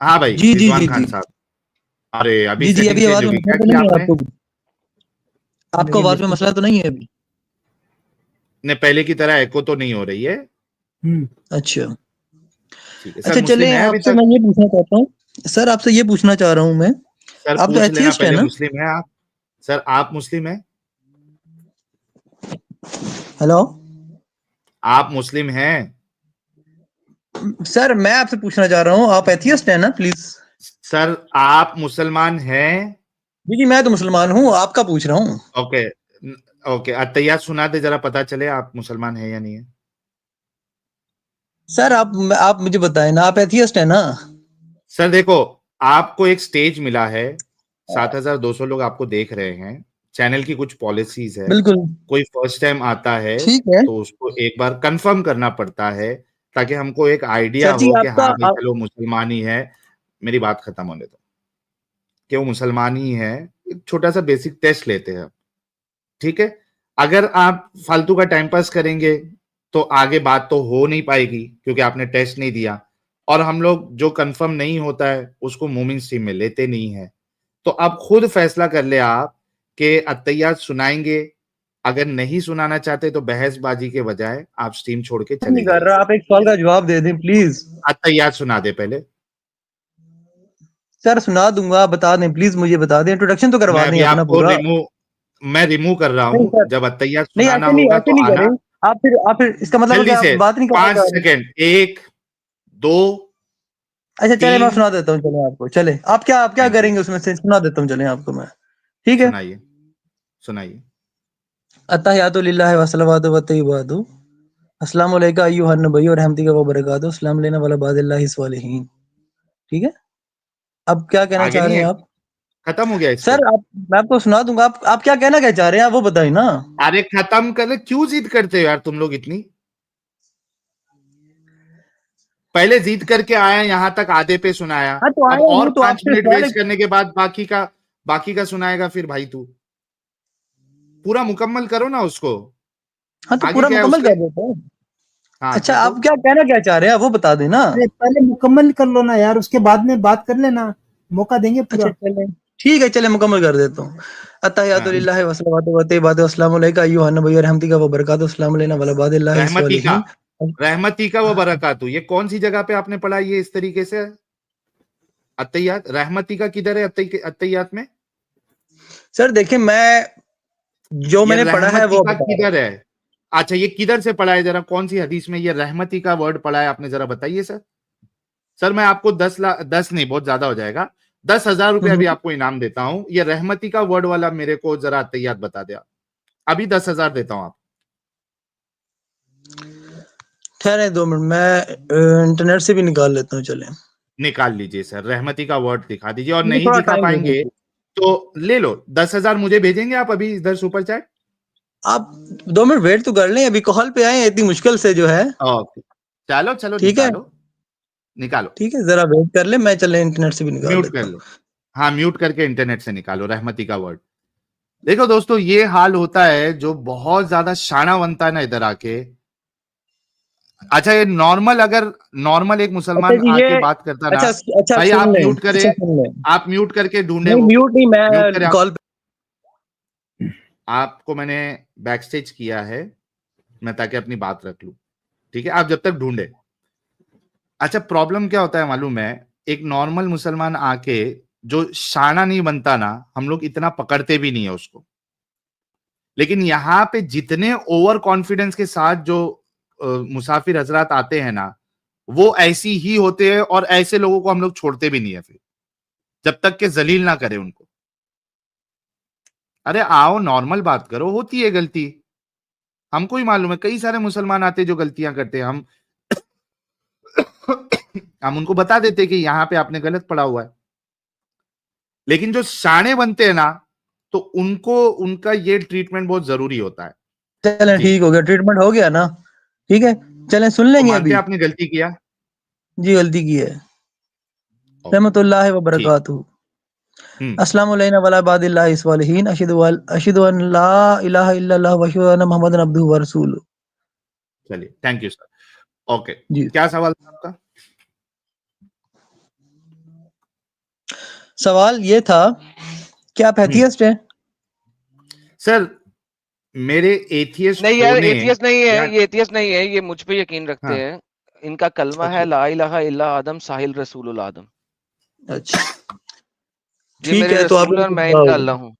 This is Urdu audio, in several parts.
ہاں بھائی جی جی رضوان جی خان جی صاحب. ارے ابھی جی جی سیٹنگ ابھی چینج آواز میں ہوگی. مسئلہ کیا تو کیا نہیں ہے آپ آپ نے؟ کو؟ آپ کو آواز میں مسئلہ تو نہیں ہے ابھی؟ نے پہلے کی طرح ایکو تو نہیں ہو رہی ہے. اچھا ٹھیک ہے سر. اچھا مسلم چلیں ہے ابھی آپ سے تک؟ میں یہ پوچھنا چاہتا ہوں سر، آپ سے یہ پوچھنا چاہ رہا ہوں میں، سر آپ تو پوچھ لینا ایتھیسٹ ہے پہلے. نا؟ مسلم ہے آپ؟ سر آپ مسلم ہیں؟ ہیلو آپ مسلم ہیں؟ سر میں آپ سے پوچھنا چاہ رہا ہوں، آپ ایتھیسٹ ہیں نا پلیز؟ سر آپ مسلمان ہیں؟ جی جی میں تو مسلمان ہوں، آپ کا پوچھ رہا ہوں. Okay okay. اتحیات سنا دے ذرا پتا چلے آپ مسلمان ہیں یا نہیں ہے. سر آپ مجھے بتائیں نا، آپ ایتھیسٹ ہیں نا؟ سر دیکھو آپ کو ایک سٹیج ملا ہے، 7,200 لوگ آپ کو دیکھ رہے ہیں. چینل کی کچھ پالیسیز ہے. بالکل کوئی فرسٹ ٹائم آتا ہے ٹھیک ہے. تو اس کو ایک بار کنفرم کرنا پڑتا ہے تاکہ ہم کو ایک آئیڈیا سر جی ہو کہ آپ ہاں بھائی کا چلو مسلمان ہی ہے. میری بات ختم ہونے دو کہ وہ مسلمان ہی ہے. ایک چھوٹا سا بیسک ٹیسٹ لیتے ہیں. ٹھیک ہے. اگر آپ فالتو کا ٹائم پاس کریں گے تو آگے بات تو ہو نہیں پائے گی کیونکہ آپ نے ٹیسٹ نہیں دیا. اور ہم لوگ جو کنفرم نہیں ہوتا ہے اس کو مومنٹس ٹیم میں لیتے نہیں ہیں. تو اب خود فیصلہ کر لے آپ کہ اتحیات سنائیں گے. اگر نہیں سنانا چاہتے تو بحث بازی کے بجائے آپ سٹیم چھوڑ کے نہیں چلے کر جائیے. رہا، آپ ایک سوال کا جواب دے دیں پلیز. اتحیات سنا دے پہلے. سر سنا دوں گا، بتا دیں پلیز، مجھے بتا دیں، انٹروڈکشن تو کروا میں دیں ابھی اپنا آپ کو پورا. ریمو کر رہا نہیں ہوں. سر، جب اتحیات نہیں سنانا ایسے ہوگا تو نہیں آنا. کریں. آپ پھر اس کا مطلب ہے کہ جلدی آپ سے بات نہیں کرنا 5 چاہ رہے. سیکنڈ. 1 2 اچھا چلے میں 3. سنا دیتا ہوں. چلے آپ کو، چلے آپ کیا تھینک یو. کریں گے اس میں سے سنا دیتا ہوں. چلے آپ کو میں، ٹھیک ہے. سنائیے سنائیے. التحیات للہ والصلوات والطیبات. السلام علیکم ایھا النبی ورحمتہ و برکاتہ. السلام علینا وعلی عباد اللہ الصالحین. ٹھیک ہے. اب کیا کہنا آگے چاہ رہے نہیں ہیں ہے. آپ؟ ختم ہو گیا اس پہ. سر میں آپ کو سنا دوں گا. آپ کیا کہنا کیا چاہ رہے ہیں وہ بتائیں نا. ارے ختم کر. کیوں ضد کرتے ہو یار تم لوگ اتنی؟ پہلے ضد کر کے آیا یہاں تک آدھے پہ سنایا. ہاں تو اب آئے اور ہوں تو آپ 5 سے منٹ سوال ویسٹ کرنے کے بعد باقی کا سنائے گا. پھر بھائی تو پورا مکمل کرو نا اس کو. ہاں تو آگے پورا کیا ہے اس مکمل کے؟ کر دیتے ہیں. ہاں اچھا دیکھو. آپ کیا کہنا کیا چاہ رہے ہیں وہ بتا دیں نا. پہلے مکمل کر لو نا یار، اس کے بعد میں بات کر لینا، موقع دیں گے پورا. اچھا چلیں ٹھیک ہے، چلے مکمل کر دیتا ہوں. التحیات ہاں. للہ والصلوات والطیبات. السلام علیکم ایھا النبی ورحمتہ و برکاتہ. السلام علینا وعلی عباد اللہ الصالحین. رحمتی کا وہ برکاتہ. یہ کون سی جگہ پہ آپ نے پڑھا یہ اس طریقے سے؟ اتحیات رحمتی کا کدھر ہے اتحیات میں؟ سر دیکھیں جو میں یہ نے پڑھا ہے رحمتی وہ کا بتا رہا ہوں. کدھر ہے؟ اچھا یہ کدھر سے پڑھا ہے؟ ذرا کون سی حدیث میں یہ رحمتی کا ورڈ پڑھا ہے آپ نے؟ ذرا بتائیے سر. سر میں آپ کو 10 نہیں بہت زیادہ ہو جائے گا، 10,000 روپے ابھی آپ کو انعام دیتا ہوں. یہ رحمتی کا ورڈ والا میرے کو ذرا اتحیات بتا دیا. ابھی 10,000 دیتا ہوں آپ. ٹھہرے 2 منٹ، میں انٹرنیٹ سے بھی نکال لیتا ہوں. چلیں نکال لیجئے سر. رحمتی کا ورڈ دکھا دیجئے. اور مجھے نہیں تھوڑا دکھا ٹائم دے پائیں گے دیجیے. تو لے لو. 10,000 مجھے بھیجیں گے آپ ابھی ادھر سپر چیٹ؟ آپ 2 منٹ ویٹ تو کر لیں، ابھی کال پہ آئے ہیں اتنی مشکل سے جو ہے. اوکے چلو ٹھیک ہے نکالو. ٹھیک ہے، ذرا ویٹ کر لیں، میں چلے انٹرنیٹ سے بھی نکال میوٹ کر لیتا ہوں. لو. ہاں میوٹ کر کے انٹرنیٹ سے نکالو رحمتی کا ورڈ. دیکھو دوستو یہ حال ہوتا ہے جو بہت زیادہ شانہ بنتا ہے نا ادھر آ کے. اچھا یہ نارمل ایک مسلمان اچھا جی آ کے یہ بات کرتا نا. اچھا بھائی سن آپ لیں. میوٹ کرے. اچھا سن لیں. آپ میوٹ کر کے ڈھونڈے نہیں وہ میوٹ نہیں، میوٹ کرے. میں کال پہ. آپ کو میں نے بیک سٹیج کیا ہے میں تاکہ اپنی بات رکھ لوں. ٹھیک ہے آپ جب تک ڈھونڈے. اچھا پرابلم کیا ہوتا ہے معلوم ہے؟ ایک نارمل مسلمان آ کے جو شانہ نہیں بنتا نا ہم لوگ اتنا پکڑتے بھی نہیں ہے اس کو. لیکن یہاں پہ جتنے اوور کانفیڈنس کے ساتھ جو مسافر حضرات آتے ہیں نا وہ ایسی ہی ہوتے ہیں. اور ایسے لوگوں کو ہم لوگ چھوڑتے بھی نہیں ہے پھر جب تک کہ ذلیل نہ کرے ان کو. ارے آؤ نارمل بات کرو. ہوتی ہے غلطی، ہم کو ہی معلوم ہے. کئی سارے مسلمان آتے جو غلطیاں کرتے ہیں. ہم ان کو بتا دیتے کہ یہاں پہ آپ نے غلط پڑھا ہوا ہے. لیکن جو شانے بنتے ہیں نا تو ان کا یہ ٹریٹمنٹ بہت ضروری ہوتا ہے. چلیں جی ٹھیک ہو گیا، ٹریٹمنٹ ہو گیا نا. ٹھیک ہے چلیں سن تو لیں گے مانتے ابھی. آپ نے غلطی کیا؟ جی غلطی کی ہے. رحمت اللہ ٹھیک. وبرکاتہ. السلام علینا وعلی عباد اللہ الصالحین. اشہد ان لا الہ الا اللہ واشہد ان محمدا عبدہ ورسولہ. چلیے تھینک یو سر. اوکے جی کیا سوال تھا آپ کا؟ سوال یہ تھا کہ آپ ایتھیسٹ ہیں؟ سر میرے ایتھیسٹ نہیں یار، ہونے ایتھیسٹ نہیں ہے یہ، ایتھیسٹ نہیں ہے یہ، مجھ پہ یقین رکھتے ہاں ہیں. ان کا کلمہ ہے لا الہ الا آدم ساحل رسول الآدم. اچھا یہ ٹھیک میرے ہے، تو آپ رسول ان اور کے میں اللہ ان کا ہو اللہ گئے، ہوں.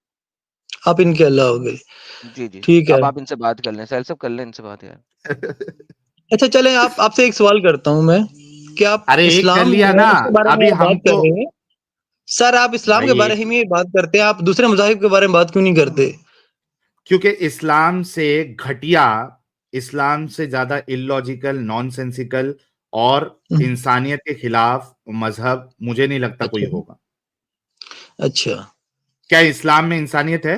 آپ ان کے اللہ ہو گئے. جی جی، ٹھیک ہے. اب آپ ان سے بات کر لیں، سہیل صاحب کر لیں ان سے بات یار. اچھا چلیں، آپ سے ایک سوال کرتا ہوں میں کہ آپ ارے ایک کر اسلام لیا جو ہے نا، اس کے بارے میں ابھی آپ ہم بات کر تو رہے ہیں. سر آپ اسلام کے بھائی بارے میں بات کرتے ہیں، آپ دوسرے مذاہب کے بارے میں بات کیوں نہیں کرتے؟ کیونکہ اسلام سے گھٹیا، اسلام سے زیادہ illogical، نان سینسیکل اور انسانیت کے خلاف مذہب مجھے نہیں لگتا کوئی ہوگا. اچھا کیا اسلام میں انسانیت ہے؟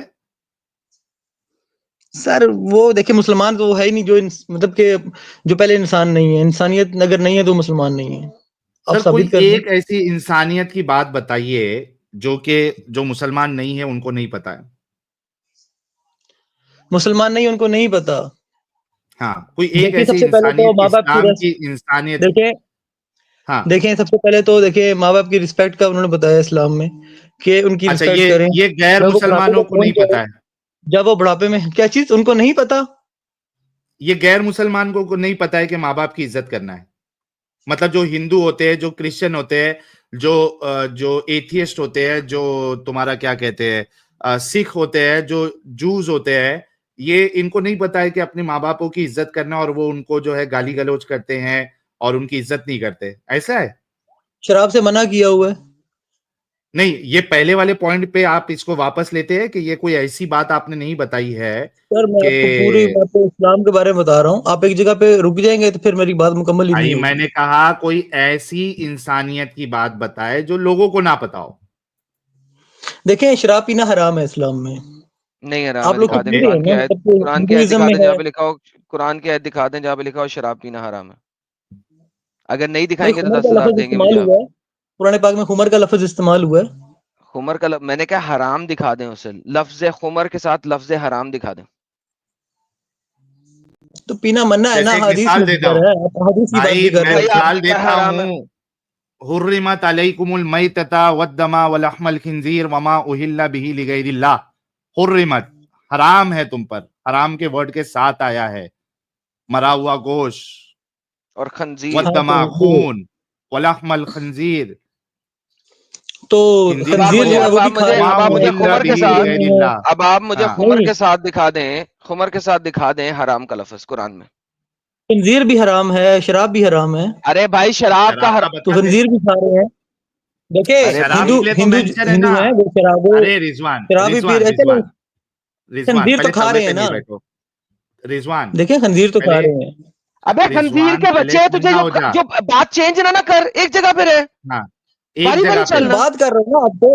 سر وہ دیکھیں، مسلمان تو وہ ہے ہی نہیں جو مطلب کہ جو پہلے انسان نہیں ہے. انسانیت اگر نہیں ہے تو مسلمان نہیں ہے. آپ سر کوئی ثابت کر دیں. ایک ایسی انسانیت کی بات بتائیے جو مسلمان نہیں ہے ان کو نہیں پتا ہے. مسلمان نہیں، ان کو نہیں پتا. ہاں کوئی ایک دیکھیں سب ایسی سے پہلے تو انسانیت، ماں باپ اسلام کی انسانیت. ہاں دیکھیں سب سے پہلے تو دیکھیں ماں باپ کی رسپیکٹ کا انہوں نے بتایا اسلام میں کہ ان کی اچھا، رسپیکٹ کریں. یہ غیر جب وہ بڑھاپے مسلمانوں میں کو فون نہیں پتا ہے. جب وہ بڑھاپے میں کیا چیز ان کو نہیں پتا. یہ غیر مسلمان کو نہیں پتا ہے کہ ماں باپ کی عزت کرنا ہے. مطلب جو ہندو ہوتے ہیں، جو کرسچن ہوتے ہیں، جو ایتھیسٹ ہوتے ہیں، جو تمہارا کیا کہتے ہیں سکھ ہوتے ہیں، جو جوز ہوتے ہیں، یہ ان کو نہیں پتا ہے کہ اپنے ماں باپوں کی عزت کرنا، اور وہ ان کو جو ہے گالی گلوچ کرتے ہیں اور ان کی عزت نہیں کرتے. ایسا ہے؟ شراب سے منع کیا ہوا ہے. نہیں، یہ پہلے والے پوائنٹ پہ آپ اس کو واپس لیتے ہیں کہ یہ کوئی ایسی بات آپ نے نہیں بتائی ہے سر میں کہ آپ کو پوری بات اسلام کے بارے میں بتا رہا ہوں. آپ ایک جگہ پہ رک جائیں گے تو پھر میری بات مکمل ہی نہیں میں ہوگی. نے کہا کوئی ایسی انسانیت کی بات بتائے جو لوگوں کو نہ پتا ہو. دیکھیں شراب پینا حرام ہے اسلام میں. نہیں حرام آپ ہے، لوگ دکھا تو دیں پی رہے ہیں نا، مطلب کہ قرآن کی آیت ہندوازم دکھا میں دیں ہے. جہاں پہ لکھا ہو، قرآن کی آیت دکھا دیں جہاں پہ لکھا ہو شراب پینا حرام ہے. اگر نہیں بھائی دکھائیں گے تو خمر کا 10,000 لفظ دیں گے استعمال مجھے آپ. ہوا ہے قرآن پاک میں، خمر کا لفظ استعمال ہوا ہے. خمر کا میں نے کہا حرام دکھا دیں، اسے لفظ خمر کے ساتھ لفظ حرام دکھا دیں. تو پینا منع ہے نا، جیسے ایک حدیث مثال میں دیتا ذکر ہوں ہے. آپ حدیث کی بات بھی بھائی، کر میں رہے بھائی ہوتے آپ ہیں. مثال نے کہا دیتا حرام ہے. ہوں. حرمت علیکم المیتۃ والدم ولحم الخنزیر وما اہل به لغیر اللہ. حرمت، حرام ہے تم پر، حرام کے ورڈ کے ساتھ آیا ہے. مرا ہوا گوشت، اور خنزیر. ہاں والدم خون، ولحم الخنزیر. تو خنزیر اب آپ خنزیر مجھے جو ہے کو وہ بھی کھا رہے وما اب آپ ہوتے مجھے ہیں. اہل خمر کے به ساتھ لغیر اللہ. اب آپ مجھے ہاں خمر نہیں، کے ساتھ دکھا دیں، خمر کے ساتھ دکھا دیں حرام کا لفظ قرآن میں. خنزیر بھی حرام ہے، شراب بھی حرام ہے. ارے بھائی شراب کا شراب کا تو بتا دے. خنزیر بھی کھا رہے ہیں. دیکھیں ارے شراب بھائی ہندو کے لیے تو ہندو مینشن ہے ہندو نا. ہیں وہ ارے رضوان شراب بھی پی رضوان رہے. چلیں رضوان رضوان خنزیر تو پہلے کھا توے رہے پہ ہیں نا. نہیں بیٹھو. رضوان دیکھیں خنزیر تو کھا پہلے رہے ہیں. ابے خنزیر رضوان کے پہلے بچے تجھے ٹھنڈا ہو جا. جو بات چینج نہ کر، ایک جگہ پہ رہ، ہاں ایک باری باری جگہ پہ تو رہو. چلنا. بات کر رہے ہیں نا آپ تو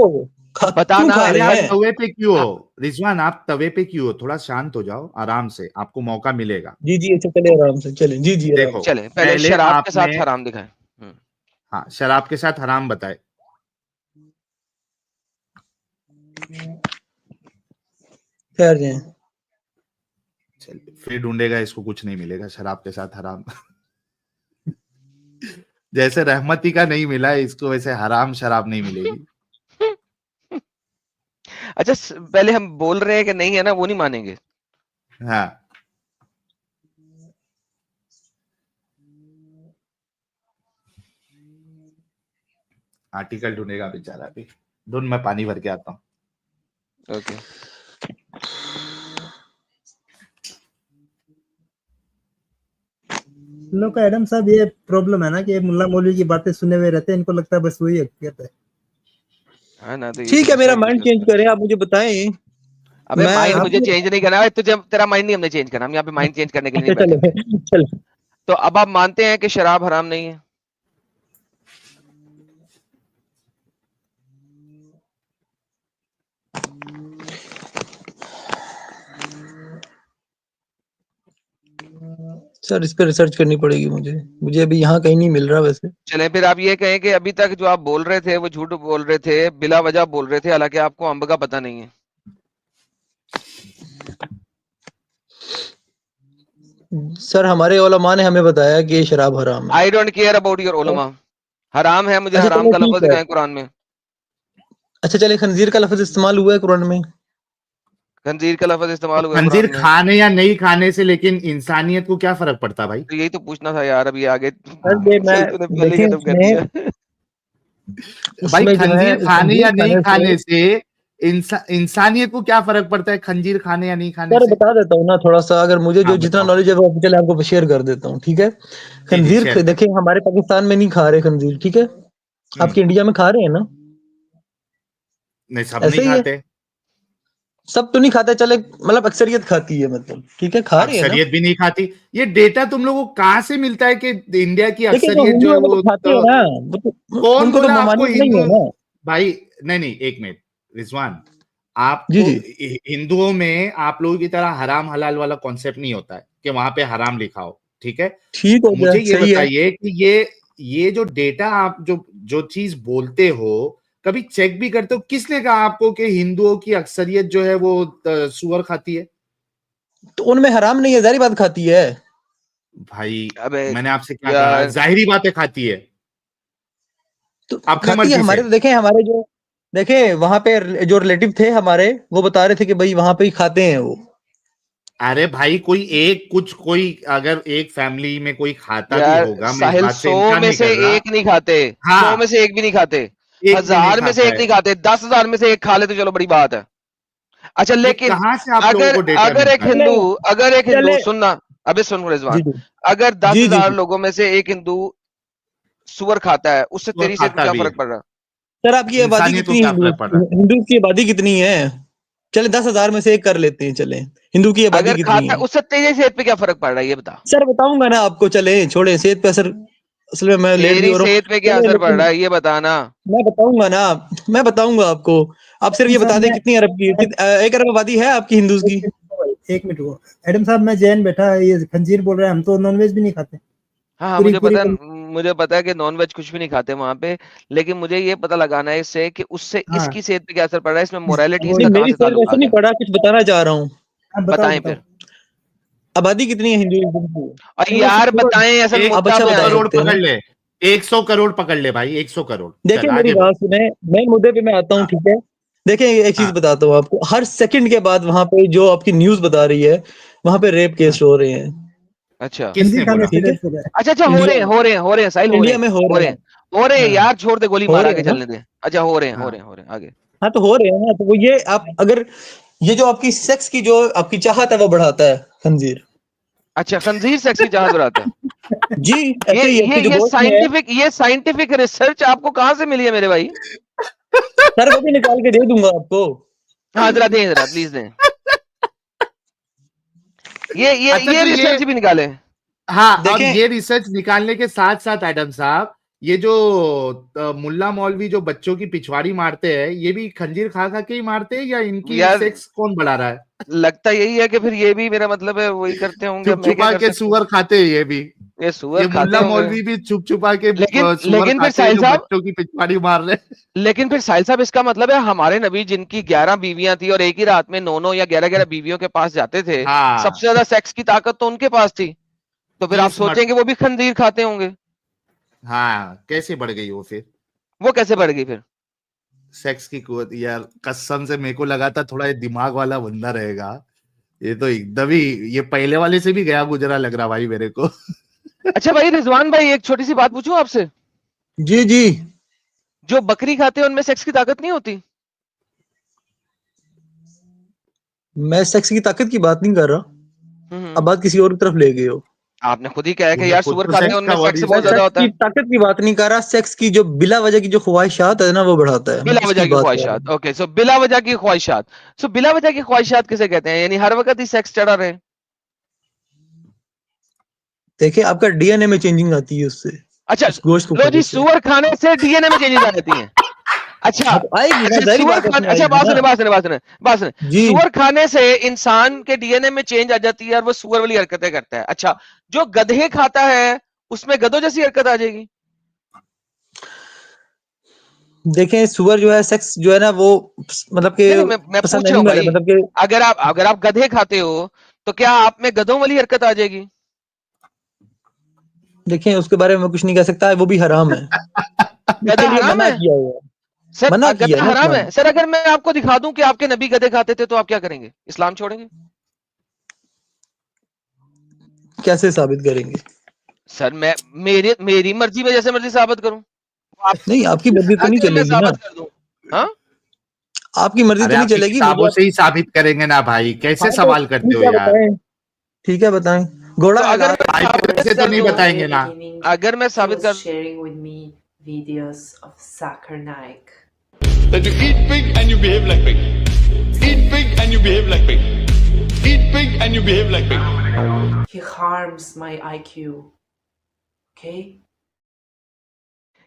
کیوں بتانا کھا ارے رہے آپ ہیں. توے پہ کیوں ہو رضوان؟ آپ توے پہ کیوں ہو؟ تھوڑا شانت ہو جاؤ، آرام سے، آپ کو موقع ملے گا. جی جی اچھا چلے آرام سے چلیں. جی جی آرام دیکھو سے. چلیں پہلے پہلے شراب کے آپ نے، ساتھ حرام دکھائیں. ہاں شراب کے ساتھ حرام بتائے. خیر جائیں. پھر ڈھونڈے گا، اس کو کچھ نہیں ملے گا. شراب کے ساتھ حرام جیسے رحمتی کا نہیں ملا اس کو، ویسے حرام شراب نہیں ملے گی. اچھا پہلے ہم بول رہے ہیں کہ نہیں ہے نا، وہ نہیں مانیں گے. ہاں آرٹیکل ڈھونڈے گا بیچارہ. بھی ڈھونڈ، میں پانی بھر کے آتا ہوں. اوکے ان لوگ کا ایڈم صاحب یہ پرابلم ہے نا کہ ملا مولوی کی باتیں سنے ہوئے رہتے ہیں، ان کو لگتا ہے بس وہی حقیقت ہے. ہاں نا، تو یہ ٹھیک تو ہے، مسئلہ میرا ہے مائنڈ ڈسکس چینج کریں. کریں، آپ مجھے بتائیں. ابے میں مائنڈ آپ مجھے نے چینج نہیں کرنا ہے، تیرا مائنڈ نہیں ہم نے چینج کرنا، ہم یہاں پہ مائنڈ چینج کرنے کے لیے اچھا نہیں بیٹھے ہوئے. چلیں چلیں. تو اب آپ مانتے ہیں کہ شراب حرام نہیں ہے؟ سر اس پہ ریسرچ کرنی پڑے گی مجھے ابھی یہاں کہیں نہیں مل رہا ویسے. چلیں پھر آپ یہ کہیں کہ ابھی تک جو آپ بول رہے تھے وہ جھوٹ بول رہے تھے، بلا وجہ بول رہے تھے، حالانکہ آپ کو امب کا پتہ نہیں ہے. سر ہمارے علماء نے ہمیں بتایا کہ یہ شراب حرام ہے. I don't care about your علماء. حرام ہے، مجھے اچھا حرام چلو کا ٹھیک لفظ ہے. دکھائیں قرآن میں. اچھا چلے خنزیر کا لفظ استعمال ہوا ہے قرآن میں؟ خنزیر کا لفظ استعمال ہوا ہے خنزیر قرآن میں؟ کھانے یا نہیں کھانے سے لیکن انسانیت کو کیا فرق پڑتا بھائی؟ تو یہی تو پوچھنا تھا یار، ابھی آگے یہ میں صحیح تو نے پہلے ہی دیکھیں ختم اس کر میں دیا۔ بھائی جو ہے خنزیر کھانے یا نہیں کھانے سے سے انسانیت کو کیا فرق پڑتا ہے؟ خنزیر کھانے یا نہیں کھانے سر سے؟ بتا دیتا ہوں نا تھوڑا سا، اگر مجھے جو جتنا بتاؤ نالج ہے وہ چلے آپ کو شیئر کر دیتا ہوں، ٹھیک ہے؟ جی جی خنزیر شیئر کر۔ دیکھیں ہمارے پاکستان میں نہیں کھا رہے خنزیر، ٹھیک ہے؟ آپ کے انڈیا میں کھا رہے ہیں نا؟ نہیں سب ایسا نہیں ہی ہے، کھاتے، سب تو نہیں کھاتے، چلے مطلب اکثریت کھاتی ہے، مطلب ٹھیک ہے کھا رہے ہیں نا؟ اکثریت بھی نہیں کھاتی۔ یہ ڈیٹا تم لوگوں کو کہاں سے ملتا ہے کہ انڈیا کی لیکن وہ اکثریت جو ہے ہندوؤں میں تو وہ کھاتے ہیں نا، وہ کون ان کو تو بولا آپ کو ممانعت نہیں ہندو؟ ہے نا۔ بھائی نہیں ایک منٹ رضوان، آپ جی کو جی ہندوؤں میں آپ لوگوں کی طرح حرام حلال والا کانسیپٹ نہیں ہوتا ہے کہ وہاں پہ حرام لکھا ہو، ٹھیک ہے؟ ٹھیک ہو گیا، مجھے یہ صحیح ہے۔ بتائیے کہ یہ جو ڈیٹا آپ جو چیز بولتے ہو کبھی چیک بھی کرتے ہو؟ کس نے کہا آپ کو کہ ہندوؤں کی اکثریت جو ہے وہ سور کھاتی ہے؟ تو ان میں حرام نہیں ہے، ظاہری بات کھاتی ہے۔ بھائی ابے میں نے آپ سے کیا کہا؟ یار ظاہری باتیں کھاتی ہے تو اپنے کھاتی ہے، مرضی سے۔ ہمارے تو دیکھیں، ہمارے جو دیکھیں وہاں پہ جو ریلیٹو تھے ہمارے، وہ بتا رہے تھے کہ بھائی وہاں پہ ہی کھاتے ہیں وہ۔ ارے بھائی کوئی اگر ایک فیملی میں کوئی کھاتا بھی یار ہوگا، میں اس ساحل بات سے 100 انکار میں نہیں سے کر رہا۔ ایک نہیں کھاتے، ہاں 100 میں سے ایک بھی نہیں کھاتے، ایک بھی نہیں 1000 میں سے کھاتا ایک ہے۔ نہیں کھاتے، 10,000 میں سے ایک کھا لے تو چلو بڑی بات ہے۔ اچھا یہ لیکن کہاں سے آپ لوگوں اگر کو ڈیٹا اگر ایک ملتا ہے؟ ہندو اگر ایک ہندو چلے سننا، ابھی سن رضوان، جی جی اگر جی جی 10,000 جی لوگوں میں سے ایک ہندو سور کھاتا ہے، اس سے اور تیری صحت پہ کھاتا کیا بھی ہے، فرق پڑ رہا؟ سر آپ کی آبادی انسانیت کو کتنی ہے؟ کیا فرق پڑ رہا ہے؟ ہندو کی آبادی کتنی ہے؟ چلے 10,000 میں سے ایک کر لیتے ہیں، چلے ہندو کی آبادی اگر کتنی کھاتا ہے؟ ہے اس سے تیری صحت پہ کیا فرق پڑ رہا ہے یہ بتا، سر بتاؤں گا نا آپ کو، چلے چھوڑے صحت پہ اثر، اصل میں لیٹ بھی تیری ہو رہا صحت ہوں، پہ کیا چلے اثر پڑ لیکن رہا ہے یہ بتانا۔ میں بتاؤں گا نا، میں بتاؤں گا آپ کو، آپ صرف یہ صاحب بتا دیں میں کتنی ارب کی، 1 ارب آبادی ہے آپ کی ہندوز کی؟ ایک منٹ وہ ایڈم صاحب، میں جین بیٹھا یہ خنزیر بول رہے ہیں، ہم تو نان ویج بھی نہیں کھاتے ہاں پوری پوری۔ مجھے پتا ہے کہ نان ویج کچھ بھی نہیں کھاتے وہاں پہ، لیکن مجھے یہ پتا لگانا ہے اس سے کہ اس سے ہاں اس کی صحت پہ کیا اثر پڑ رہا ہے، اس میں موریلٹی اس وہی کا نہیں کہاں میری سے صحت تعلق آ ویسے گیا؟ نہیں پڑا، کچھ بتانا چاہ رہا ہوں۔ بتاؤ بتائیں بتاؤ۔ پھر، آبادی کتنی ہے ہندوازم کی؟ اور نہیں وہ یار بتائیں اصل آپ مدعا اچھا پہ بتا آئیں۔ 100 کروڑ سکتے ہیں نا؟ پکڑ لے، 100 کروڑ پکڑ لے بھائی، 100 کروڑ، دیکھیں چل میری آگے بڑھ۔ بات سنیں، میں مدعے پہ میں آتا ہوں، ہاں ٹھیک ہے؟ دیکھیں ایک چیز ہاں بتاتا ہوں آپ کو، ہر سیکنڈ کے بعد وہاں پہ جو آپ کی نیوز بتا رہی ہے، وہاں پہ ریپ ہاں۔ کیس ہو رہے ہیں، اچھا کس خنزیر نے کھانے بولا؟ سے ٹھیک ہے؟ ریپ ہو رہا ہے۔ اچھا ہو انڈیا رہے ہیں ہو رہے ہیں ہو رہے ہیں ساحل ہو رہے انڈیا ہیں میں ہو ہو رہے رہے ہیں، ہیں ہو رہے ہیں ہاں یار، چھوڑ دے گولی ہو مار رہے آگے ہیں نا؟ چلنے دے۔ اچھا ہو رہے ہیں ہو ہاں رہے ہیں ہو رہے ہیں آگے۔ ہاں تو ہو رہے ہیں نا، تو وہ یہ آپ اگر یہ جو آپ کی سیکس کی جو آپ کی چاہت ہے وہ بڑھاتا ہے خنزیر، اچھا خنزیر سیکس کی چاہت بڑھاتا ہے؟ جی ایسے ہی آپ کی جو گوشت میں ہے، یہ سائنٹیفک ریسرچ آپ کو کہاں سے ملی ہے میرے بھائی؟ سر وہ بھی نکال کے دے دوں گا آپ کو۔ ہاں ذرا دیں، ذرا پلیز دیں، اچھا یہ تو یہ ریسرچ بھی نکالیں۔ ہاں، اور دیکھیں یہ ریسرچ نکالنے کے ساتھ ساتھ ایڈم صاحب، یہ جو ملا مولوی جو بچوں کی پچھواڑی مارتے ہیں، یہ بھی خنزیر کھا کھا کے ہی مارتے ہیں یا ان کی یار سیکس کون بڑھا رہا ہے؟ لگتا یہی ہے کہ پھر یہ بھی میرا مطلب ہے وہی کرتے ہوں گے، اب چھپ میں کیا چھپا کر کے سکتا ہوں؟ سور کھاتے ہیں یہ بھی، یہ سور یہ کھاتے ملا ہوں گے، مولوی بھی چھپ چھپا کے سور لیکن پھر کھاتے ہیں ساحل جو صاحب، بچوں کی پچھواڑی مار رہے ہیں۔ لیکن پھر ساحل صاحب اس کا مطلب ہے ہمارے نبی جن کی 11 بیویاں تھی اور ایک ہی رات میں 9 یا 11 بیویوں کے پاس جاتے تھے، سب ہاں سے زیادہ سیکس کی طاقت تو ان کے پاس تھی، تو پھر آپ 30 سوچیں کہ وہ بھی خنزیر کھاتے ہوں گے، ہاں کیسے بڑھ گئی وہ پھر وہ کیسے بڑھ گئی پھر؟ سیکس کی قوت؟ یار قسم سے میرے کو لگا تھا تھوڑا یہ دماغ والا بندہ رہے گا، یہ تو ایک دم ہی یہ پہلے والے سے بھی گیا گزرا لگ رہا بھائی میرے کو۔ اچھا بھائی رضوان بھائی، ایک چھوٹی سی بات پوچھوں آپ سے، جی جی جو بکری کھاتے ہیں ان میں سیکس کی طاقت نہیں ہوتی؟ میں سیکس کی طاقت کی بات نہیں کر رہا، اب بات کسی اور کی طرف لے گئے ہو۔ آپ نے خود ہی کہا ہے کہ تم نے یار خود سور تو کھاتے ہیں سیکس ان کا میں ورڈ سیکس یوز میں بہت کیا۔ زیادہ سیکس ہوتا کی ہے، طاقت کی بات نہیں کر رہا، سیکس کی جو بلا وجہ کی جو خواہشات ہے نا وہ بڑھاتا ہے، میں بلا اس وجہ کی کی بات کر رہا خواہشات، ہوں۔ اوکے سو بلا وجہ کی خواہشات، سو بلا وجہ کی خواہشات کسے کہتے ہیں؟ یعنی ہر وقت ہی سیکس چڑھا رہے؟ دیکھیں آپ کا ڈی این اے میں چینجنگ آتی ہے اس سے، اچھا اس گوشت کو لو جی، کھانے سے۔ سور کھانے سے ڈی این اے میں چینجز آ جاتی ہیں؟ اچھا ہاں تو آئے گی نا، اچھا ظاہری سور بات ہے اس کھانے، میں آئے اچھا گی نا۔ بات سنیں، جی سور کھانے سے انسان کے ڈی این اے میں چینج آ جاتی ہے اور وہ سور والی حرکتیں کرتا ہے، اچھا جو گدھے کھاتا ہے اس میں گدھوں جیسی حرکت آ جائے گی؟ دیکھیں سور جو ہے سیکس جو ہے نا وہ مطلب کہ نہیں میں پسند پوچھ رہا ہوں نہیں کرے، بھائی، مطلب کہ اگر آپ گدھے کھاتے ہو تو کیا آپ میں گدھوں والی حرکت آ جائے گی؟ دیکھیں اس کے بارے میں کچھ نہیں کہہ سکتا، وہ بھی حرام ہے، اس کے گدھا لیے حرام منع ہے؟ کیا ہوا ہے۔ سر منع گدے کیا نا حرام اسلام ہے. سر اگر میں آپ کو دکھا دوں کہ آپ کے نبی گدے کھاتے تھے تو آپ کیا کریں گے؟ اسلام چھوڑیں گے؟ کیسے ثابت کریں گے؟ سر میں میری مرضی میں جیسے مرضی ثابت کروں. نہیں آپ کی مرضی تو نہیں اگر چلے میں گی نا, ثابت کر دوں, ہاں آپ کی مرضی ارے تو نہیں آپ کی چلے گی. کتابوں سے ہی ثابت کریں گے نا بھائی, کیسے ہاں تو سوال کرتے ٹھیک ہو ہے یار بتائیں, ٹھیک ہے بتائیں. گھوڑا تو اگر حلال میں بھائی ثابت ایسے تو کر نہیں دوں, بتائیں گے نا. اگر میں He ثابت was کر sharing with me videos of Zakir Naik. That you eat pig and you behave like pig. Eat pig and you behave like pig. Eat pig and you behave like pig. He harms my IQ. Okay?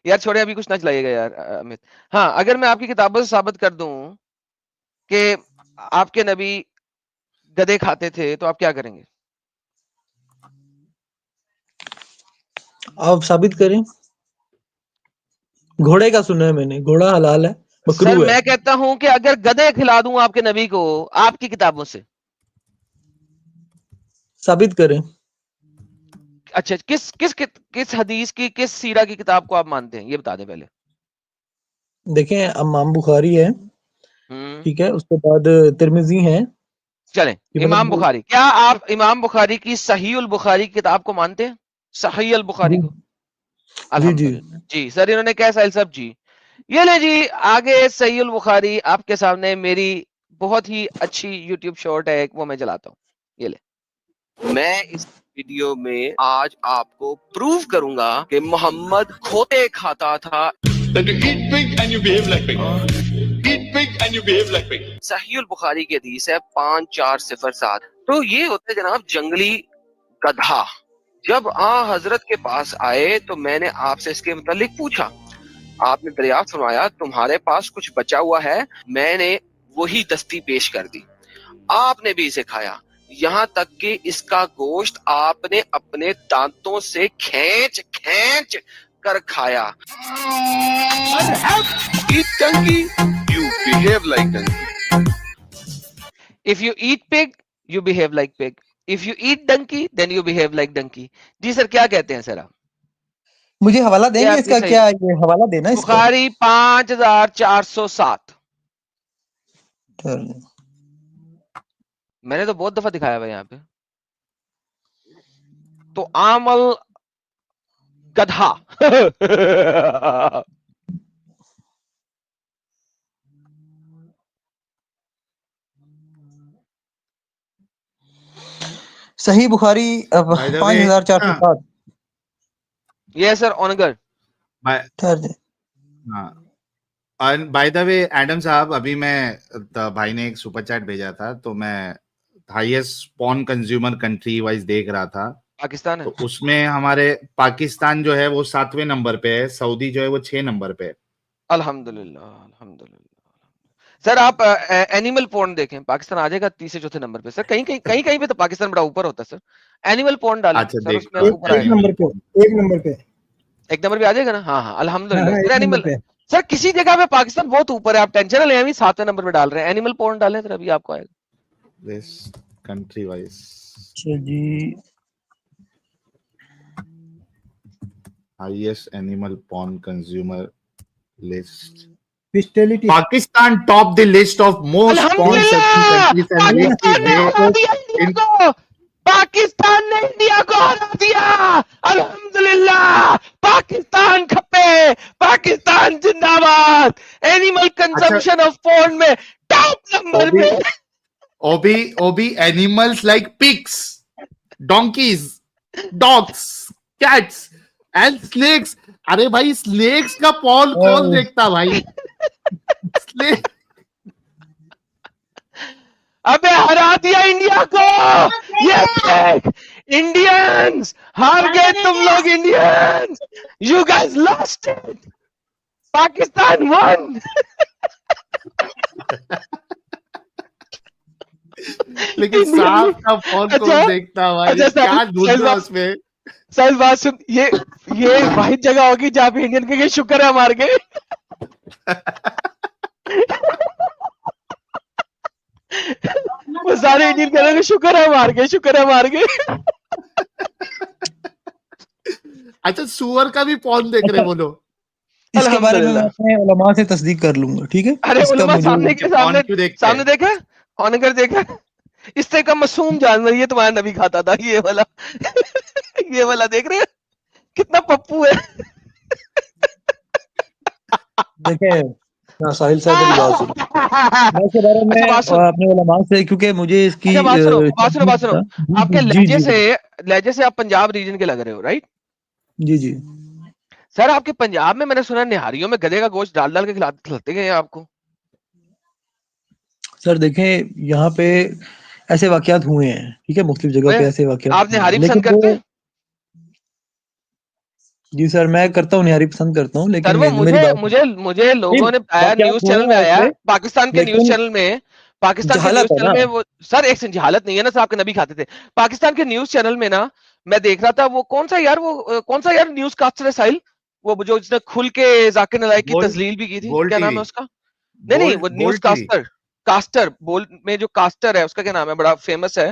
یار چھوڑے ابھی کچھ نہ چلائیے گا یار امت. ہاں اگر میں آپ کی کتابوں سے ثابت کر دوں کہ آپ کے نبی گدے کھاتے تھے تو آپ کیا کریں گے؟ آپ ثابت کریں. گھوڑے کا سنا ہے میں نے, گھوڑا حلال ہے, سر مکروہ ہے. میں کہتا ہوں کہ اگر گدے کھلا دوں آپ کے نبی کو آپ کی کتابوں سے, ثابت کریں. اچھا کس حدیث کی, کس سیرہ کی کتاب کو آپ مانتے ہیں یہ بتا دیں پہلے. دیکھیں امام بخاری ہے, ہوں ٹھیک ہے, اس کے بعد ترمذی ہے. چلیں امام بخاری, کیا آپ امام بخاری کی صحیح البخاری کی کتاب کو مانتے ہیں؟ صحیح البخاری کو. جی جی الحمدللہ جی سر, انہوں نے کیا ساحل صاحب جی, یہ لیں جی آگے صحیح البخاری آپ کے سامنے. میری بہت ہی اچھی یوٹیوب شارٹ ہے, وہ میں چلاتا ہوں, یہ لیں. میں اس ویڈیو میں آج آپ کو پروف کروں گا کہ محمد کھوتے کھاتا تھا. That you eat pig and you behave like pig. Eat pig and you behave like pig. صحیح البخاری کی حدیث ہے 5407. تو یہ ہوتا ہے جناب جنگلی گدھا. جب حضرت کے پاس آئے تو میں نے آپ سے اس کے متعلق پوچھا, آپ نے دریافت فرمایا تمہارے پاس کچھ بچا ہوا ہے. میں نے وہی دستی پیش کر دی, آپ نے بھی اسے کھایا, یہاں تک کہ اس کا گوشت آپ نے اپنے دانتوں سے کھینچ کھینچ کر کھایا. Eat donkey, you behave like donkey. If you eat pig, you behave like pig. If you eat donkey, then you behave like donkey. جی سر کیا کہتے ہیں سر آپ؟ مجھے حوالہ دیں یہ گے آپ اس کی کا, صحیح. کیا یہ حوالہ دینا اس کا؟ بخاری 5407. میں نے تو بہت دفعہ دکھایا ہوا یہاں پہ. تو عامل گدھا صحیح بخاری 5407. یہ سر اونگر. بائی دا وے ایڈم صاحب, ابھی میں بھائی نے ایک سپر چیٹ بھیجا تھا, تو میں ہائیسٹ پون کنزیومر کنٹری وائز دیکھ رہا تھا. پاکستان ہے, تو اس میں ہمارے پاکستان جو ہے وہ 7ویں نمبر پہ ہے, سعودی جو ہے وہ 6 نمبر پہ ہے. الحمدللہ الحمدللہ. سر آپ اینیمل پورن دیکھیں, پاکستان آ جائے گا 3 سے 4 نمبر پہ. سر کہیں پہ تو پاکستان بڑا اوپر ہوتا ہے سر. اینیمل پورن ڈالیں اچھا سر, اس میں دیکھتا اوپر آئے ایک گا. نمبر پہ, ایک نمبر پہ, ایک نمبر پہ آ جائے گا نا. ہاں ہاں الحمدللہ. ایک سر اینیمل, نمبر پہ. سر کسی جگہ پہ پاکستان بہت اوپر ہے, آپ ٹینشن نہ لیں, ابھی 7ویں نمبر پہ ڈال رہے ہیں. اینیمل پورن ڈالیں سر, ابھی آپ کو آئے گا. Country wise G highest animal porn consumer list. Bestiality. Pakistan top the list of most porn searching countries and leads the way in Pakistan نے انڈیا کو ہرا دیا. الحمدللہ پاکستان کھپے, پاکستان زندہ باد. اینیمل کنزمپشن آف پورن میں ٹاپ نمبر پہ. OB animals like pigs, donkeys, dogs, cats and snakes. ارے بھائی snakes کا پون کون دیکھتا بھائی؟ ابے ہرا دیا انڈیا کو. یہ دیکھ انڈینز ہار گئے, تم لوگ Indians, you guys last it. Pakistan one. لیکن صاحب کا پون کون دیکھتا بھائی؟ کیا ڈھونڈا اس میں؟ سر بات سن, یہ واحد جگہ ہوگی جہاں پہ انڈین کے شکر ہے مار گئے. وہ سارے انڈین کہہ رہے ہیں شکر ہے مار گئے, شکر ہے مار گئے. اچھا سور کا بھی پون دیکھ رہے وہ لوگ. اس کے بارے میں الحمدللہ. اپنے علماء سے تصدیق کر لوں گا, ٹھیک ہے. ارے اس کا علماء مجھے سامنے کے کون کیوں دیکھتے سامنے دیکھا آن کر دیکھا, اس سے کم معصوم جانور یہ تمہارا نبی کھاتا تھا, یہ والا یہ والا دیکھ رہے ہیں کتنا پپو ہے. دیکھیں ساحل صاحب میری بات سنیں, میں اس کے بارے میں اچھا بات سن, اپنے علماء سے, کیونکہ مجھے اس کی اچھا بات سنو. آپ کے جی لہجے سے آپ پنجاب ریجن کے لگ رہے ہو, رائٹ؟ جی جی. سر آپ کے پنجاب میں نے سنا نہاریوں میں گدھے کا گوشت ڈال ڈال کے کھلاتے گئے آپ کو. سر دیکھیں یہاں پہ ایسے واقعات ہوئے ہیں, ٹھیک ہے, مختلف جگہ پہ ایسے واقعات. آپ نہاری پسند لیکن کرتے ہیں؟ جی سر میں کرتا ہوں, نہاری پسند کرتا ہوں, سر لیکن وہ میری بات مجھے لوگوں نے بتایا, نیوز چینل میں آیا, پاکستان کے نیوز چینل میں, پاکستان کے نیوز چینل میں وہ سر ایک جہالت نہیں ہے نا, صاحب کے نبی کھاتے تھے. پاکستان کے نیوز چینل میں نا میں دیکھ رہا تھا, وہ کون سا یار نیوز کاسٹر ہے ساحل, وہ جو جس نے کھل کے ذاکر نالائق کی تذلیل بھی کی تھی, کیا نام ہے اس کا؟ نہیں وہ نیوز کاسٹر میں جو کاسٹر ہے اس کا کیا نام ہے, بڑا فیمس ہے,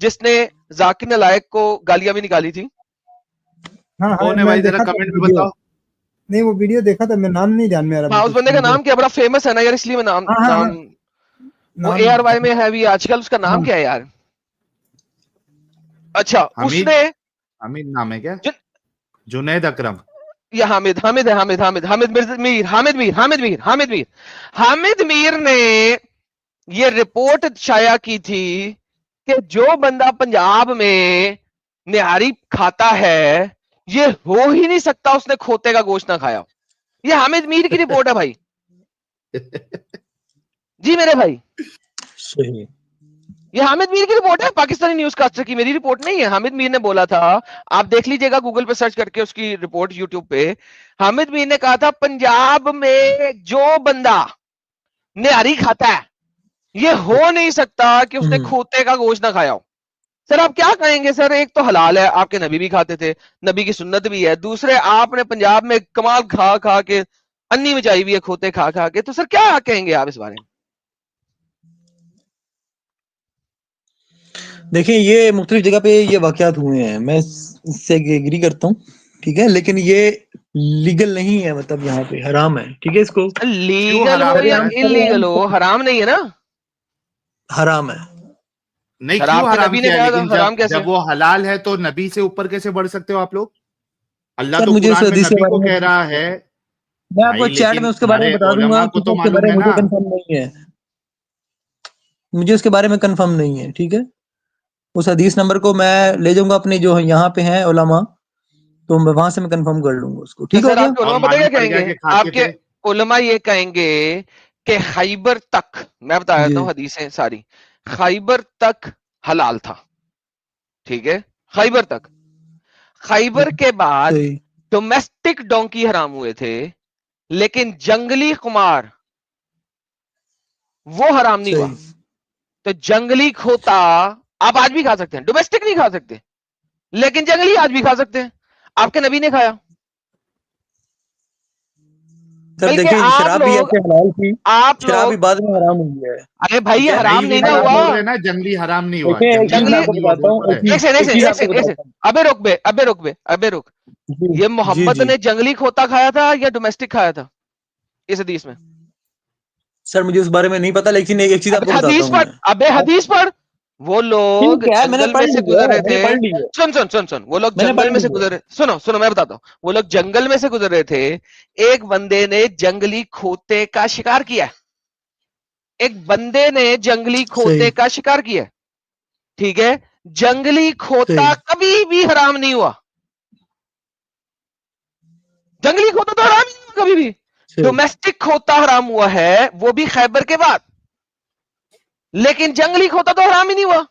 جس نے ذاکر نالائق کو گالیاں بھی نکالی تھی. نہیں وہ ویڈیو دیکھا تھا, میں نام نہیں جان میں ہاں اس بندے کا نام کیا, بڑا فیمس ہے نا یار, اس لیے میں نام وہ اے آر وائی میں ہے بھی آج کل, اس کا نام کیا ہے یار؟ اچھا اس نے حمید نام ہے کیا, جنید اکرم یا حامد میر نے یہ رپورٹ شائع کی تھی کہ جو بندہ پنجاب میں نہاری کھاتا ہے یہ ہو ہی نہیں سکتا اس نے کھوتے کا گوشت نہ کھایا. یہ حامد میر کی رپورٹ ہے بھائی. جی میرے بھائی صحیح, یہ حامد میر کی رپورٹ ہے, پاکستانی نیوز کاسٹر کی, میری رپورٹ نہیں ہے. حامد میر نے بولا تھا, آپ دیکھ لیجئے گا گوگل پہ سرچ کر کے اس کی رپورٹ یوٹیوب پہ. حامد میر نے کہا تھا پنجاب میں جو بندہ نہاری کھاتا ہے یہ ہو نہیں سکتا کہ اس نے کھوتے کا گوشت نہ کھایا ہو. سر آپ کیا کہیں گے سر, ایک تو حلال ہے, آپ کے نبی بھی کھاتے تھے, نبی کی سنت بھی ہے, دوسرے آپ نے پنجاب میں کمال کھا کھا کے انی مچائی بھی ہے کھوتے کھا کھا کے, تو سر کیا کہیں گے آپ اس بارے میں؟ دیکھیں یہ مختلف جگہ پہ یہ واقعات ہوئے ہیں, میں اس سے ایگری کرتا ہوں, ٹھیک ہے, لیکن یہ لیگل نہیں ہے, مطلب یہاں پہ حرام ہے, ٹھیک ہے. اس کو لیگل ہو یا انلیگل ہو حرام نہیں ہے نا, حرام ہے. نہیں کیوں حرام کیا ہے, لیکن جب وہ حلال ہے تو نبی سے اوپر کیسے بڑھ سکتے ہو آپ لوگ؟ اللہ تو قرآن میں نبی کو کہہ رہا ہے. میں آپ کو چیٹ میں اس کے بارے میں بتا دوں گا, کو تو معلوم ہے نا, کنفرم نہیں ہے, مجھے اس کے بارے میں کنفرم نہیں ہے, ٹھیک ہے. اس حدیث نمبر کو میں لے جاؤں گا اپنے جو یہاں پہ ہیں علماء, تو میں وہاں سے میں کنفرم کر لوں گا اس کو, ٹھیک ہو گیا. آپ کے علماء یہ کہیں گے کہ خیبر تک, میں بتا دیتا ہوں حدیثیں ساری, خیبر تک حلال تھا, ٹھیک ہے, خیبر تک. خیبر کے بعد ڈومیسٹک ڈونکی حرام ہوئے تھے, لیکن جنگلی قمار وہ حرام نہیں ہوا. تو جنگلی کھوتا آپ آج بھی کھا سکتے ہیں, ڈومیسٹک نہیں کھا سکتے, لیکن جنگلی آج بھی کھا سکتے ہیں. آپ کے نبی نے کھایا. شراب بھی ایسے حلال تھی, شراب بھی بعد میں حرام ہوئی ہے. ارے بھائی حرام نہیں نہ ہوا, جنگلی حرام نہیں ہوا. ابے رک, یہ محمد نے جنگلی کھوتا کھایا تھا یا ڈومیسٹک کھایا تھا اس حدیث میں؟ سر مجھے اس بارے میں نہیں پتا, لیکن ایک چیز آپ کو بتاتا ہوں. ابے حدیث پڑھ, وہ لوگ جنگل میں سے گزر رہے تھے, سن وہ لوگ جنگل میں سے گزر رہے, سنو میں بتاتا ہوں, وہ لوگ جنگل میں سے گزر رہے تھے, ایک بندے نے جنگلی کھوتے کا شکار کیا, ایک بندے نے جنگلی کھوتے کا شکار کیا, ٹھیک ہے. جنگلی کھوتا کبھی بھی حرام نہیں ہوا, جنگلی کھوتا تو حرام نہیں ہوا کبھی بھی. ڈومیسٹک کھوتا حرام ہوا ہے, وہ بھی خیبر کے بعد, لیکن جنگلی کھوتا تو حرام ہی نہیں ہوا.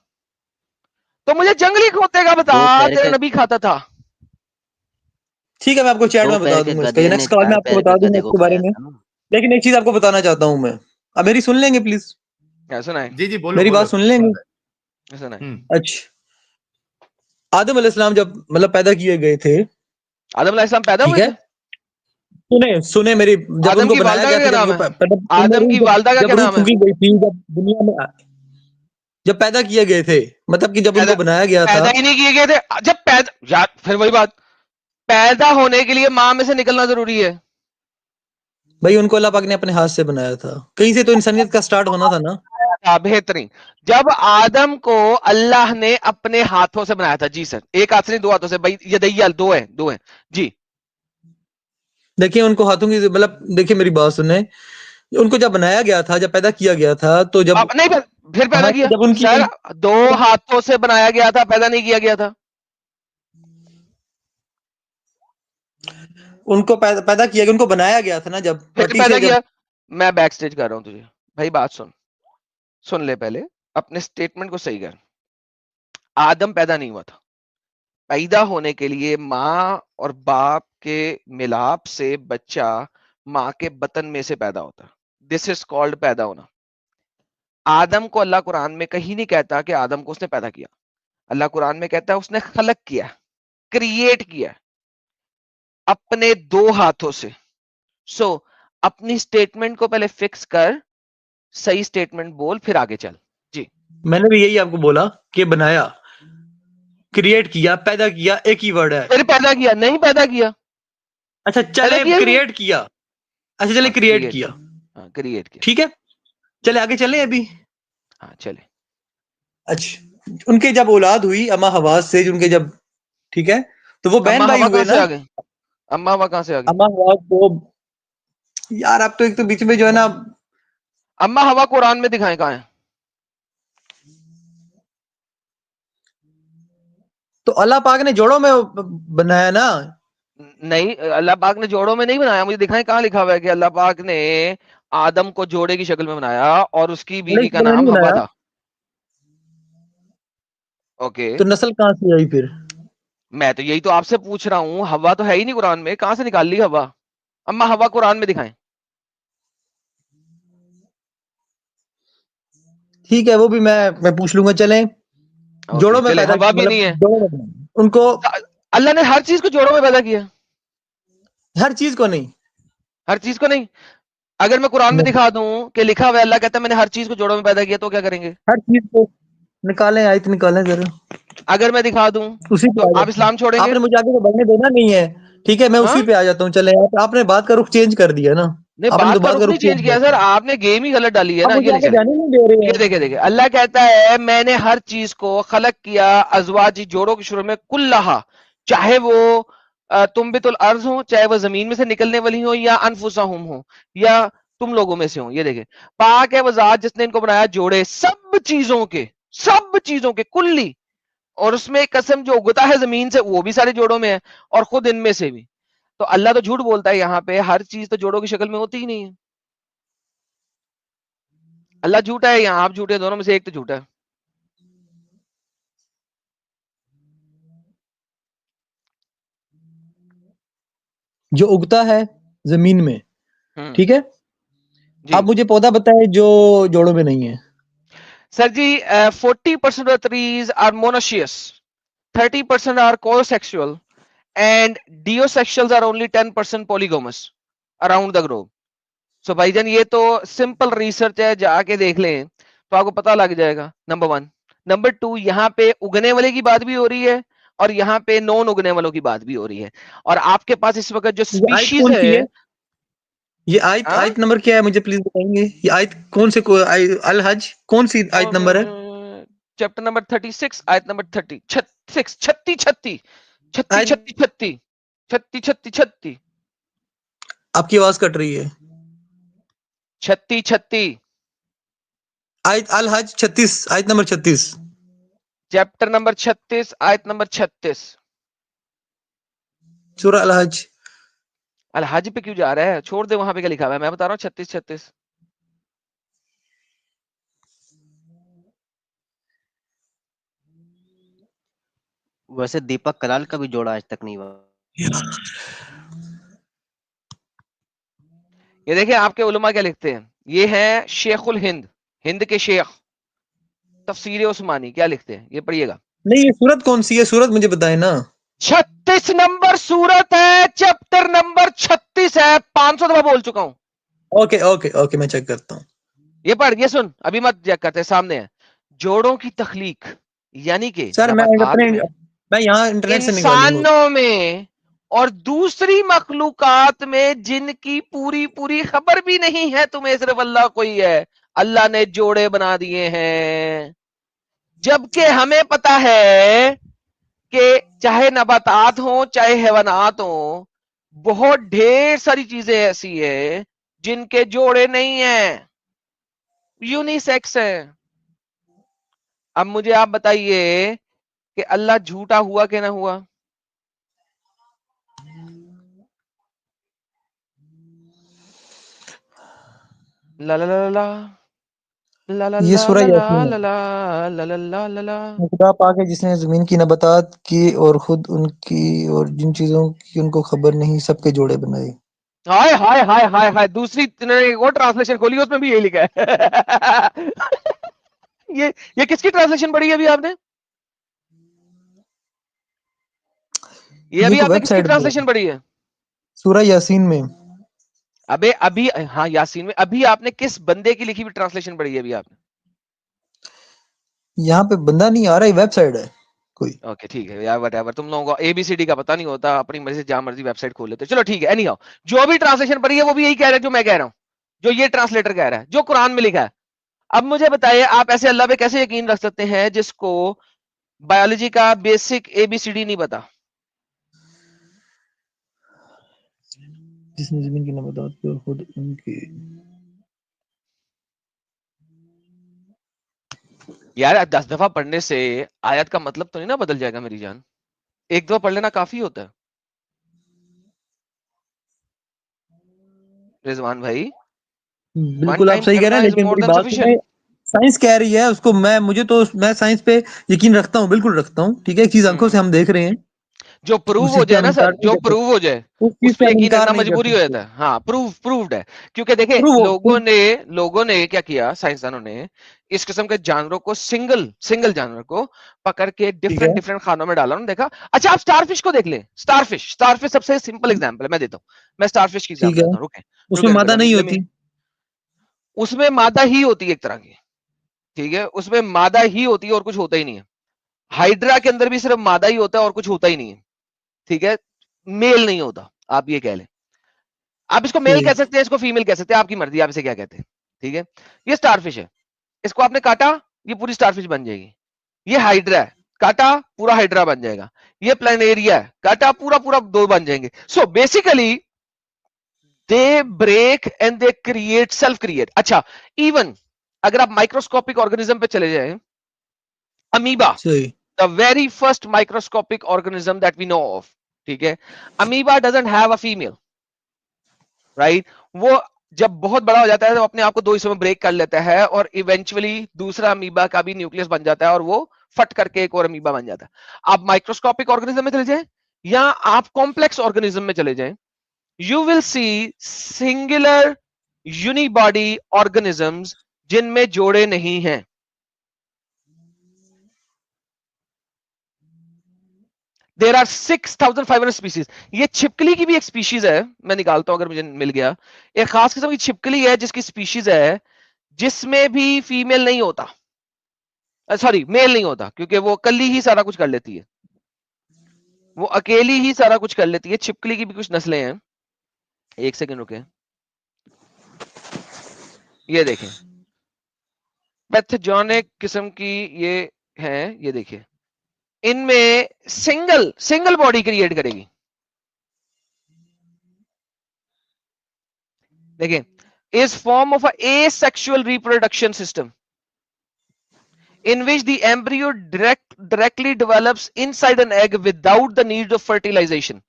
تو مجھے جنگلی کھوتے کا بتا, تیرا نبی کھاتا تھا. ٹھیک ہے میں آپ کو چیٹ میں بتا دوں گا, نیکسٹ کال میں آپ کو بتا دوں گا اس کے بارے میں, لیکن ایک چیز آپ کو بتانا چاہتا ہوں میں, اب میری سن لیں گے پلیز؟ جی بولو, میری بات سن لیں گے. اچھا, آدم علیہ السلام جب مطلب پیدا کیے گئے تھے, آدم علیہ السلام پیدا ہوئے تھے, سنے میری, جب ان کو بنایا گیا تھا, آدم کی والدہ کا کیا نام ہے, گئی تھی جب دنیا میں, جب پیدا کیے گئے تھے, مطلب کہ جب ان کو بنایا گیا تھا, پیدا ہی نہیں کیے گئے تھے. جب پیدا, پھر وہی بات, پیدا ہونے کے لیے ماں میں سے نکلنا ضروری ہے. بھائی ان کو اللہ پاک نے اپنے ہاتھ سے بنایا تھا, کہیں سے تو انسانیت کا سٹارٹ ہونا تھا نا. بہترین. جب آدم کو اللہ نے اپنے ہاتھوں سے بنایا تھا, جی سر, ایک ہاتھ سے نہیں, دو ہاتھوں سے, بھائی یدیہ دو ہیں جی. دیکھیں ان کو ہاتھوں کی مطلب دیکھیں میری بات سنیں, ان کو جب بنایا گیا تھا, جب پیدا کیا گیا تھا, تو جب نہیں پھر پیدا کیا جب ان کی سر, دو ہاتھوں سے بنایا گیا تھا, پیدا نہیں کیا گیا تھا. ان کو پیدا کیا گیا, ان کو بنایا گیا تھا نا جب پھر مٹی پیدا سے. کیا. میں بیک سٹیج کر رہا ہوں تجھے بھائی, بات سن لے پہلے, اپنے سٹیٹمنٹ کو صحیح کر. آدم پیدا نہیں ہوا تھا. پیدا ہونے کے لیے ماں اور باپ کے ملاپ سے بچہ ماں کے بطن میں سے پیدا ہوتا. دس از کالڈ پیدا ہونا. آدم کو اللہ قرآن میں کہیں نہیں کہتا کہ آدم کو اس نے پیدا کیا. اللہ قرآن میں کہتا ہے اس نے خلق کیا, کریٹ کیا اپنے دو ہاتھوں سے. سو اپنی سٹیٹمنٹ کو پہلے فکس کر, صحیح سٹیٹمنٹ بول, پھر آگے چل. جی میں نے بھی یہی آپ کو بولا کہ بنایا, کریٹ کیا, پیدا کیا, ایک ہی ورڈ ہے. پھر پیدا کیا نہیں, پیدا کیا. اچھا چلے کریٹ کیا, اچھا چلے کریٹ کیا, ہاں کریٹ کیا, ٹھیک ہے, چلے آگے چلے ابھی. ہاں چلے. اچھا ان کے جب اولاد ہوئی اما حوا سے, ان کے جب, ٹھیک ہے, تو وہ بہن اما بھائی ہوا ہوئے کہاں نا. سے آ گئے, اما ہوا کہاں سے آ گئی, اما حوا کو یار آپ تو ایک تو بیچ میں جو ہے نا, اما ہوا قرآن میں دکھائیں کہاں ہے. تو اللہ پاک نے جوڑوں میں بنایا نا. نہیں, اللہ پاک نے جوڑوں میں نہیں بنایا. مجھے دکھائیں کہاں لکھا ہوا ہے کہ اللہ پاک نے آدم کو جوڑے کی شکل میں بنایا اور اس کی بیوی کا نام ہوا تھا. اوکے, تو نسل کہاں سے آئی پھر؟ میں تو یہی تو آپ سے پوچھ رہا ہوں, ہوا تو ہے ہی نہیں قرآن میں, کہاں سے نکال لی ہوا. اما ہوا قرآن میں دکھائیں. ٹھیک ہے, وہ بھی میں پوچھ لوں گا. چلیں جوڑوں میں چلے, پیدا, ہوا بھی مطلب نہیں ہے. جوڑوں میں بنایا. ان کو اللہ نے ہر چیز کو جوڑوں میں پیدا کیا, ہر چیز کو نہیں, ہر چیز کو نہیں. اگر میں قرآن میں دکھا دوں کہ لکھا ہوا ہے اللہ کہتا ہے میں نے ہر چیز کو جوڑوں میں پیدا کیا, تو کیا کریں گے؟ ہر چیز کو نکالیں, آیت نکالیں ذرا. اگر میں دکھا دوں اسی پہ تو آ آپ جاتا ہوں. اسلام چھوڑیں آپ گے؟ نے مجھے آگے بڑھنے دینا نہیں ہے, ٹھیک ہے, میں ہاں اسی پہ آ جاتا ہوں. چلیں آپ نے بات کا رخ چینج کر دیا نا. نہیں, آپ نے تو بات کا رخ نہیں چینج کیا کیا. سر, آپ نے گیم ہی غلط ڈالی ہے آپ نا. مجھے یہ لے آگے چلیں, جانے نہیں دے رہے یہ ہیں. دیکھیں اللہ کہتا ہے میں نے ہر چیز کو خلق کیا, ازواجی جوڑوں کے شروع میں, کلہا, چاہے وہ تنبت الارض ہوں, چاہے وہ زمین میں سے نکلنے والی ہوں, یا انفسہم ہوں, یا تم لوگوں میں سے ہوں. یہ دیکھیں, پاک ہے وہ ذات جس نے ان کو بنایا جوڑے سب چیزوں کے کلی, اور اس میں قسم جو اگتا ہے زمین سے وہ بھی سارے جوڑوں میں ہے, اور خود ان میں سے بھی. تو اللہ تو جھوٹ بولتا ہے یہاں پہ, ہر چیز تو جوڑوں کی شکل میں ہوتی ہی نہیں ہے. اللہ جھوٹا ہے, یہاں آپ جھوٹے, دونوں میں سے ایک تو جھوٹا ہے. جو اگتا ہے زمین میں, ٹھیک ہے, جی آپ مجھے پودا بتائیں جو جوڑوں میں نہیں ہے. سر جی, 40% of trees are monoecious, 30% are co-sexual, and diosexuals are only 10% polygamous around the globe. سو بھائی جان یہ تو سمپل ریسرچ ہے, جا کے دیکھ لیں تو آپ کو پتا لگ جائے گا. نمبر 1. نمبر 2, یہاں پہ اگنے والے کی بات بھی ہو رہی ہے, اور یہاں پہ نون اگنے والوں کی بات بھی ہو رہی ہے. اور آپ کے پاس اس وقت جو یہ آیت سپیشیز کون سی ہے, یہ آیت نمبر کیا ہے, مجھے پلیز بتائیں گے. یہ آیت کون سے, الحج کون سی آیت نمبر ہے؟ چیپٹر نمبر 36 آیت نمبر 30, 36. آپ کی آواز کٹ رہی ہے. 36 آیت الحج 36, آیت نمبر 36, چیپٹر نمبر 36 آیت نمبر 36. سورہ الحج. الحج پہ کیوں جا رہا ہے, چھوڑ دے, وہاں پہ کیا لکھا ہوا ہے, میں بتا رہا ہوں 36. ویسے دیپک کلال کا بھی جوڑا آج تک نہیں ہوا. یہ دیکھیں آپ کے علماء کیا لکھتے ہیں, یہ ہے شیخ الہند, ہند کے شیخ, تفسیر عثمانی, کیا لکھتے ہیں یہ پڑھیے گا. نہیں, یہ سورت کون سی ہے, سورت مجھے بتائیں نا. 36 نمبر سورت ہے, چیپٹر نمبر 36 ہے, 500 دفعہ بول چکا ہوں. اوکے, میں چیک کرتا ہوں. یہ پڑھ, یہ سن, ابھی مت چیک کرتے, سامنے ہے. جوڑوں کی تخلیق, یعنی کہ سر جب میں آدمی یہاں انٹرنیٹ سے نکالوں گا. انسانوں میں اور دوسری مخلوقات میں جن کی پوری پوری خبر بھی نہیں ہے تمہیں، صرف اللہ کوئی ہے، اللہ نے جوڑے بنا دیے ہیں. جبکہ ہمیں پتا ہے کہ چاہے نباتات ہوں چاہے حیوانات ہوں، بہت ڈھیر ساری چیزیں ایسی ہیں جن کے جوڑے نہیں ہیں، یونی سیکس ہیں. اب مجھے آپ بتائیے کہ اللہ جھوٹا ہوا کہ نہ ہوا؟ لا لا لا لا لا لا یہ لا سورہ لا یاسین لا ہے. لا لا لا لا لا لا. خدا پاک ہے جس نے زمین کی نباتات کی اور خود ان کی اور جن چیزوں کی ان کو خبر نہیں سب کے جوڑے بنائے. ہائے ہائے ہائے ہائے ہائے، دوسری وہ ٹرانسلیشن کھولی اس میں بھی یہی لکھا ہے. یہ کس کی ٹرانسلیشن پڑھی ہے ابھی آپ نے؟ یہ ابھی تو آپ نے ویب کس کی سائٹ پہ ٹرانسلیشن پڑھی ہے؟ سورہ یاسین میں. ابھی ہاں یاسین میں. ابھی آپ نے کس بندے کی لکھی ہوئی ٹرانسلیشن پڑھی ہے ابھی آپ نے؟ یہاں پہ بندہ نہیں آ رہا، یہ ویب سائٹ ہے کوئی. اوکے ٹھیک ہے یار، وٹ ایور، تم لوگوں کو اے بی سی ڈی کا پتہ نہیں ہوتا، اپنی مرضی سے جہاں مرضی ویب سائٹ کھول لیتے. چلو ٹھیک ہے، اینی ہاؤ جو بھی ٹرانسلیشن پڑھی ہے وہ بھی یہی کہہ رہا ہے جو میں کہہ رہا ہوں، جو یہ ٹرانسلیٹر کہہ رہا ہے، جو قرآن میں لکھا ہے. اب مجھے بتائیے آپ ایسے اللہ پہ کیسے یقین رکھ سکتے ہیں جس کو بایولوجی کا بیسک اے بی سی ڈی نہیں پتا؟ جس نے زمین کی نباتات کی اور خود ان کی. یار 10 دفعہ پڑھنے سے آیت کا مطلب تو نہیں نا بدل جائے گا میری جان، ایک دفعہ پڑھ لینا کافی ہوتا ہے. رضوان بھائی بالکل آپ صحیح کہہ رہے ہیں، لیکن میری بات سنیں، سائنس کہہ رہی ہے اس کو، میں سائنس پہ یقین رکھتا ہوں، بالکل رکھتا ہوں. ٹھیک ہے، ایک چیز آنکھوں سے ہم دیکھ رہے ہیں، جو پروو اس ہو چیز پہ جائے ہم نا انکار سر، نہیں جو کر پروو ہو جائے سکتے، اس چیز اس پہ پہ ہم یقین انکار رکھنا نہیں کر مجبوری ہو سکتے. جاتا ہے. ہاں پرووڈ ہے، کیونکہ دیکھیں لوگوں نے کیا کیا، سائنسدانوں نے اس قسم کے جانوروں کو سنگل جانور کو پکڑ کے ڈفرنٹ خانوں میں ڈالا. دیکھا اچھا آپ اسٹار فش کو دیکھ لیں. اسٹار فش سب سے سمپل ایگزامپل ہے، میں دیتا ہوں، میں اسٹار فش کی ٹھیک ایگزامپل ہے، دیتا ہوں. اس میں مادہ نہیں ہوتی. اس میں مادہ ہی ہوتی ہے ایک طرح کی، ٹھیک ہے، اس میں مادہ ہی ہوتی ہے اور کچھ ہوتا ہی نہیں ہے. ہائیڈرا کے اندر بھی صرف مادہ ہی ہوتا ہے اور کچھ ہوتا ہی نہیں ہے، ٹھیک ہے، میل نہیں ہوتا. آپ یہ کہہ لیں، آپ اس کو میل کہہ سکتے ہیں، اس کو فیمیل کہہ سکتے ہیں، آپ کی مرضی آپ اسے کیا کہتے ہیں. ٹھیک ہے، یہ اسٹار فش ہے، اس کو آپ نے کاٹا یہ پوری اسٹار فش بن جائے گی. یہ ہائیڈرا ہے، کاٹا پورا ہائیڈرا بن جائے گا. یہ پلانیریا ہے، کاٹا پورا دو بن جائیں گے. So basically they break and they create self create. اچھا ایون اگر آپ مائکروسکوپک آرگنیزم پہ چلے جائیں، امیبا صحیح. the very first microscopic organism that we know of, ٹھیک ہے، amoeba doesn't have a female, right? وہ جب بہت بڑا ہو جاتا ہے تو اپنے آپ کو دو حصوں میں بریک کر لیتا ہے اور ایونچولی دوسرا امیبا کا بھی نیوکلس بن جاتا ہے اور وہ فٹ کر کے ایک اور امیبا بن جاتا ہے. آپ مائکروسکوپک آرگنیزم میں چلے جائیں یا آپ کمپلیکس آرگنیزم میں چلے جائیں، you will see singular unibody organisms جن میں جوڑے نہیں ہیں. There are 6,500 species. یہ چھپکلی کی بھی ایک سپیشیز ہے، میں نکالتا ہوں اگر مجھے مل گیا. ایک خاص قسم کی چھپکلی ہے جس کی سپیشیز ہے جس میں بھی فیمیل نہیں ہوتا، سوری میل نہیں ہوتا، کیونکہ وہ کلی ہی سارا کچھ کر لیتی ہے، وہ اکیلی ہی سارا کچھ کر لیتی ہے. چھپکلی کی بھی کچھ نسلیں ہیں، ایک سیکنڈ رکے، یہ دیکھیں پیتھوجینک قسم کی یہ ہیں، یہ دیکھیں ان میں سنگل باڈی کریٹ کرے گی. دیکھیں is form of a asexual reproduction system in which the embryo directly develops inside an egg without the need of fertilization.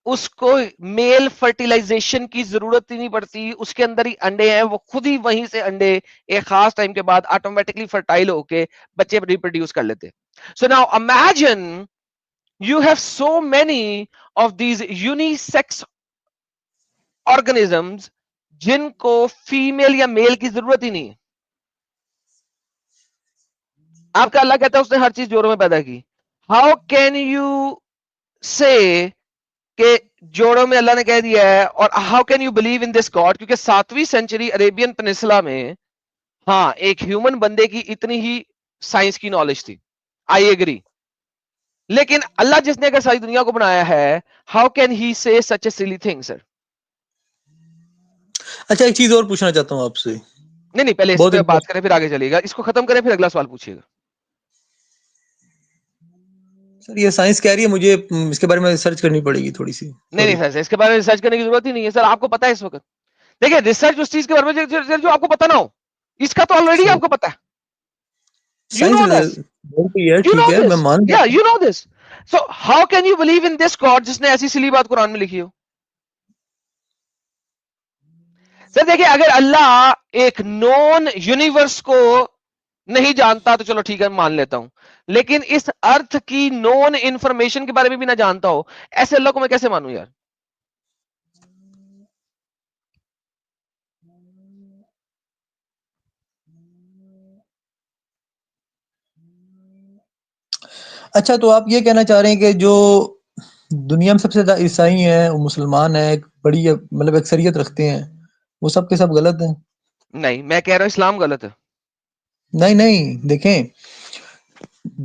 اس کو میل فرٹیلائزیشن کی ضرورت ہی نہیں پڑتی، اس کے اندر ہی انڈے ہیں، وہ خود ہی وہیں سے انڈے ایک خاص ٹائم کے بعد آٹومیٹکلی فرٹائل ہو کے بچے ریپروڈیوس کر لیتے. So now imagine you have so many of these unisex organisms جن کو فیمیل یا میل کی ضرورت ہی نہیں ہے. آپ کا اللہ کہتا ہے اس نے ہر چیز جوڑوں میں پیدا کی. ہاؤ کین یو سے کہ جوڑوں میں اللہ نے کہہ دیا ہے، اور how can you believe in this God? کیونکہ 7ویں سینچری عربین پینسلا میں ہاں ایک ہیومن بندے کی اتنی ہی سائنس کی نالج تھی، آئی ایگری، لیکن اللہ جس نے اگر ساری دنیا کو بنایا ہے, how can he say such a silly thing, sir? اچھا ایک چیز اور پوچھنا چاہتا ہوں آپ سے. نہیں پہلے اس بہت پہ بات کریں پھر آگے چلیے گا, اس کو ختم کریں پھر اگلا سوال پوچھیے گا. سر یہ سائنس کہہ رہی ہے, مجھے اس کے بارے میں ریسرچ کرنی پڑے گی تھوڑی سی. نہیں سر, اس کے بارے میں ریسرچ کرنے کی ضرورت ہی نہیں ہے سر, آپ کو پتا ہے اس وقت. دیکھیں ریسرچ اس چیز کے بارے میں جو آپ کو پتا نہ ہو, اس کا تو آلریڈی آپ کو پتا ہے. You know this. You know ٹھیک ہے میں this. مان Yeah, you know this. So how can you believe in this God جس نے ایسی سلی بات قرآن میں لکھی ہو؟ سر دیکھیں اگر اللہ ایک نون یونیورس کو نہیں جانتا تو چلو ٹھیک ہے مان لیتا ہوں, لیکن اس ارتھ کی نون انفارمیشن کے بارے میں بھی نہ جانتا ہو, ایسے اللہ کو میں کیسے مانوں یار؟ اچھا تو آپ یہ کہنا چاہ رہے ہیں کہ جو دنیا میں سب سے زیادہ عیسائی ہیں وہ مسلمان ہیں, ایک بڑی مطلب اکثریت رکھتے ہیں, وہ سب کے سب غلط ہیں؟ نہیں, میں کہہ رہا ہوں اسلام غلط ہے. نہیں دیکھیں